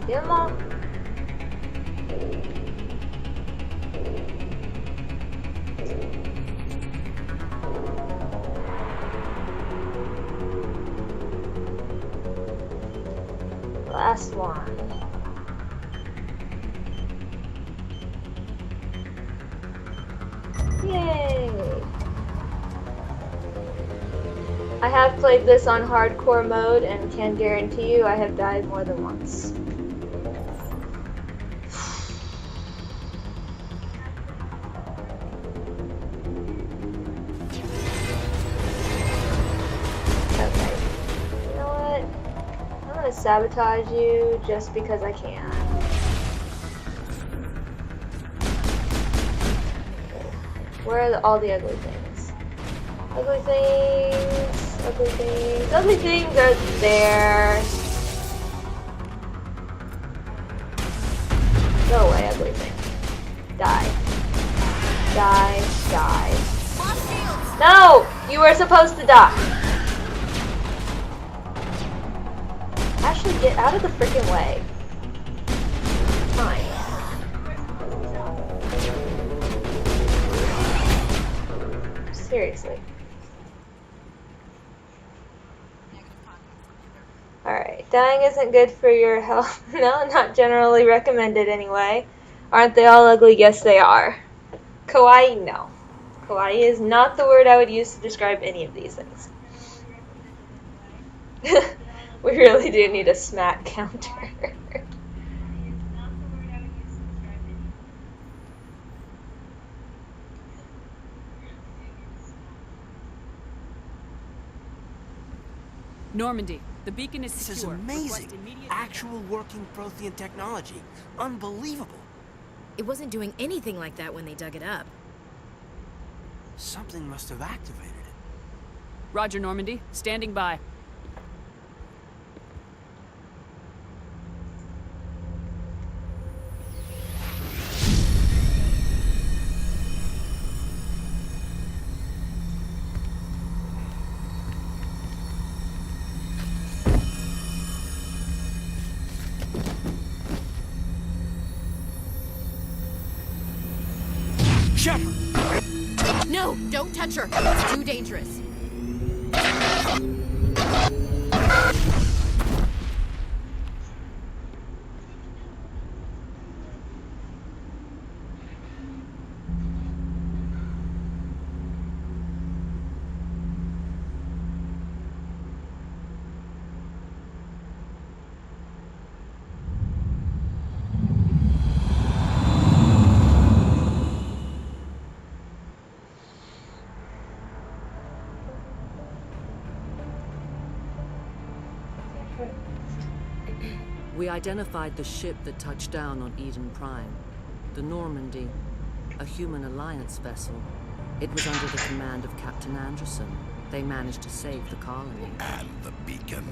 Get 'em all. Last one. Yay! I have played this on hardcore mode and can guarantee you I have died more than once. Okay. You know what? I'm gonna sabotage you just because I can. Where are all the ugly things? Ugly things, ugly things, ugly things are there. Go away, ugly thing. Die. Die, die. No! You were supposed to die. Ashley, get out of the freaking way. Fine. Seriously. Alright, dying isn't good for your health. No, not generally recommended anyway. Aren't they all ugly? Yes, they are. Kawaii, no. Kawaii is not the word I would use to describe any of these things. We really do need a smack counter. Normandy, the beacon is This is secure. amazing. Request immediate- Actual working Prothean technology. Unbelievable. It wasn't doing anything like that when they dug it up. Something must have activated it. Roger, Normandy. Standing by. Shepard! No, don't touch her. It's too dangerous. We identified the ship that touched down on Eden Prime. The Normandy. A human alliance vessel. It was under the command of Captain Anderson. They managed to save the colony. And the beacon.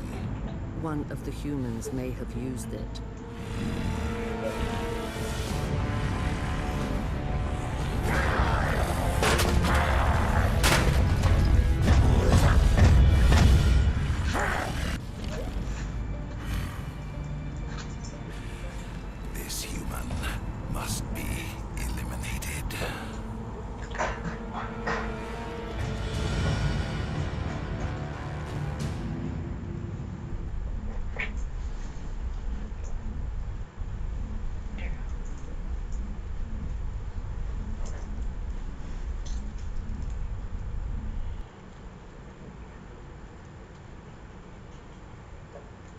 One of the humans may have used it. This human must be eliminated.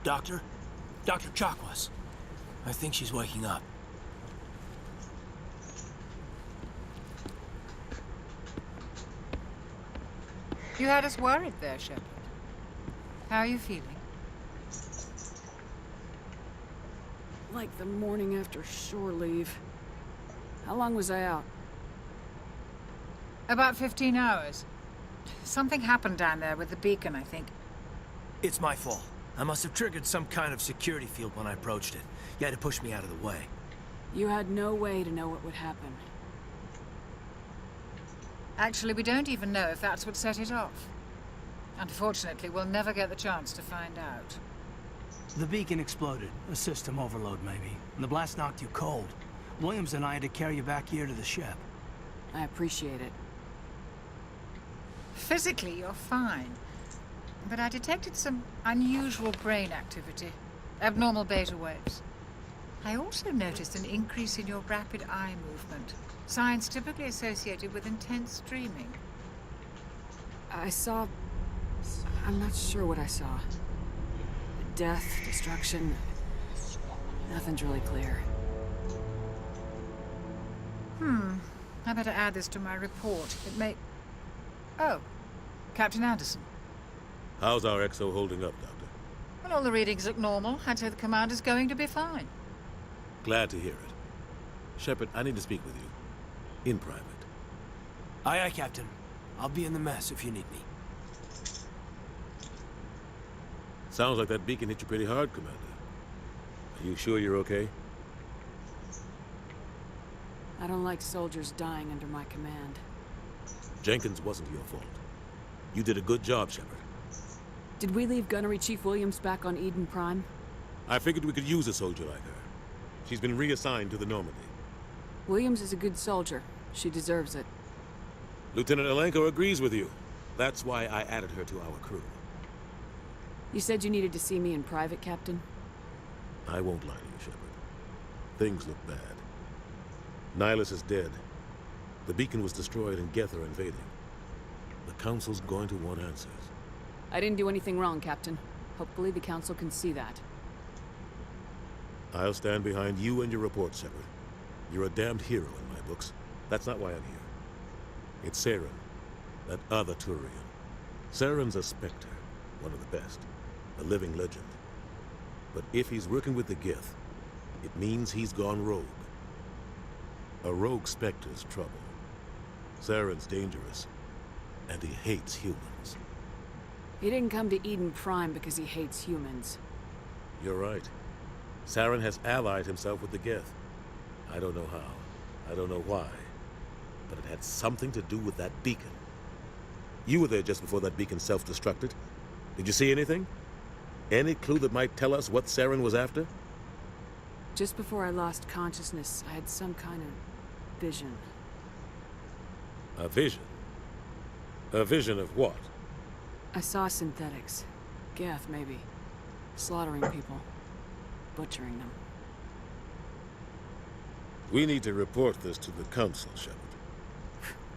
Doctor? Dr. Chakwas. I think she's waking up. You had us worried there, Shepard. How are you feeling? Like the morning after shore leave. How long was I out? About 15 hours. Something happened down there with the beacon, I think. It's my fault. I must have triggered some kind of security field when I approached it. You had to push me out of the way. You had no way to know what would happen. Actually, we don't even know if that's what set it off. Unfortunately, we'll never get the chance to find out. The beacon exploded. A system overload, maybe. And the blast knocked you cold. Williams and I had to carry you back here to the ship. I appreciate it. Physically, you're fine. But I detected some unusual brain activity. Abnormal beta waves. I also noticed an increase in your rapid eye movement. Signs typically associated with intense dreaming. I saw... I'm not sure what I saw. Death, destruction... Nothing's really clear. I better add this to my report. It may... Oh, Captain Anderson. How's our XO holding up, Doctor? Well, all the readings look normal. I'd say the commander's going to be fine. Glad to hear it. Shepard, I need to speak with you. In private. Aye, aye, Captain. I'll be in the mess if you need me. Sounds like that beacon hit you pretty hard, Commander. Are you sure you're okay? I don't like soldiers dying under my command. Jenkins wasn't your fault. You did a good job, Shepard. Did we leave Gunnery Chief Williams back on Eden Prime? I figured we could use a soldier like her. She's been reassigned to the Normandy. Williams is a good soldier. She deserves it. Lieutenant Alenko agrees with you. That's why I added her to our crew. You said you needed to see me in private, Captain? I won't lie to you, Shepard. Things look bad. Nihilus is dead. The beacon was destroyed and Geth are invading. The Council's going to want answers. I didn't do anything wrong, Captain. Hopefully the Council can see that. I'll stand behind you and your report, Shepard. You're a damned hero in my books. That's not why I'm here. It's Saren, that other Turian. Saren's a Spectre, one of the best, a living legend. But if he's working with the Geth, it means he's gone rogue. A rogue Spectre's trouble. Saren's dangerous, and he hates humans. He didn't come to Eden Prime because he hates humans. You're right. Saren has allied himself with the Geth. I don't know how. I don't know why. But it had something to do with that beacon. You were there just before that beacon self-destructed. Did you see anything? Any clue that might tell us what Saren was after? Just before I lost consciousness, I had some kind of vision. A vision? A vision of what? I saw synthetics. Geth, maybe. Slaughtering people. Butchering them. We need to report this to the Council, Shepard.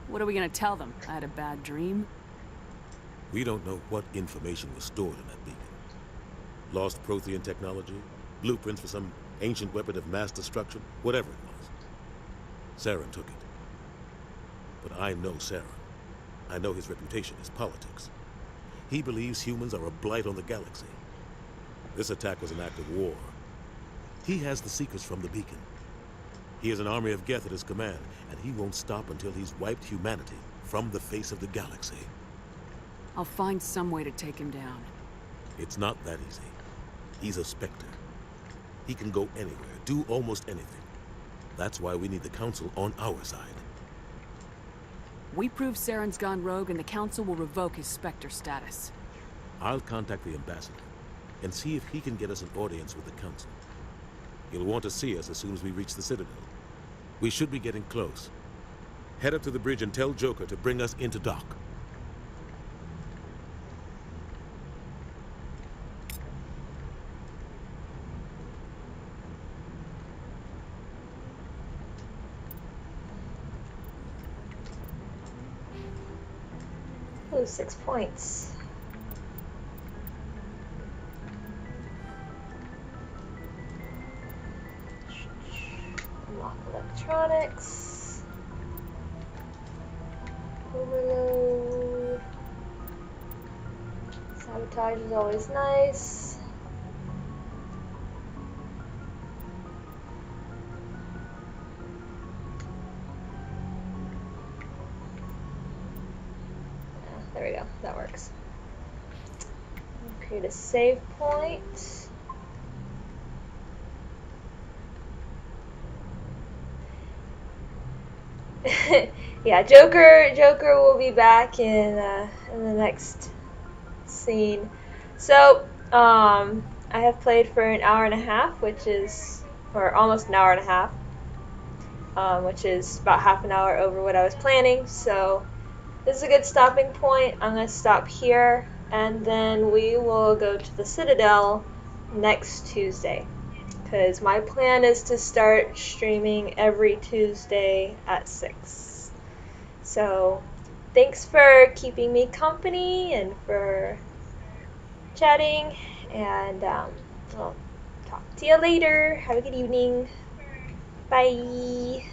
What are we gonna tell them? I had a bad dream? We don't know what information was stored in that beacon. Lost Prothean technology? Blueprints for some ancient weapon of mass destruction? Whatever it was. Saren took it. But I know Saren. I know his reputation is politics. He believes humans are a blight on the galaxy. This attack was an act of war. He has the secrets from the beacon. He has an army of Geth at his command, and he won't stop until he's wiped humanity from the face of the galaxy. I'll find some way to take him down. It's not that easy. He's a Spectre. He can go anywhere, do almost anything. That's why we need the Council on our side. We prove Saren's gone rogue and the Council will revoke his Spectre status. I'll contact the ambassador and see if he can get us an audience with the Council. He'll want to see us as soon as we reach the Citadel. We should be getting close. Head up to the bridge and tell Joker to bring us into dock. Ooh, 6 points. Unlock electronics. Overload. Sabotage is always nice. There we go, that works. Create a save point. Yeah, Joker will be back in the next scene. So, I have played for an hour and a half, or almost an hour and a half, which is about half an hour over what I was planning. So, this is a good stopping point. I'm going to stop here, and then we will go to the Citadel next Tuesday. Because my plan is to start streaming every Tuesday at 6. So, thanks for keeping me company and for chatting, and I'll talk to you later. Have a good evening. Bye.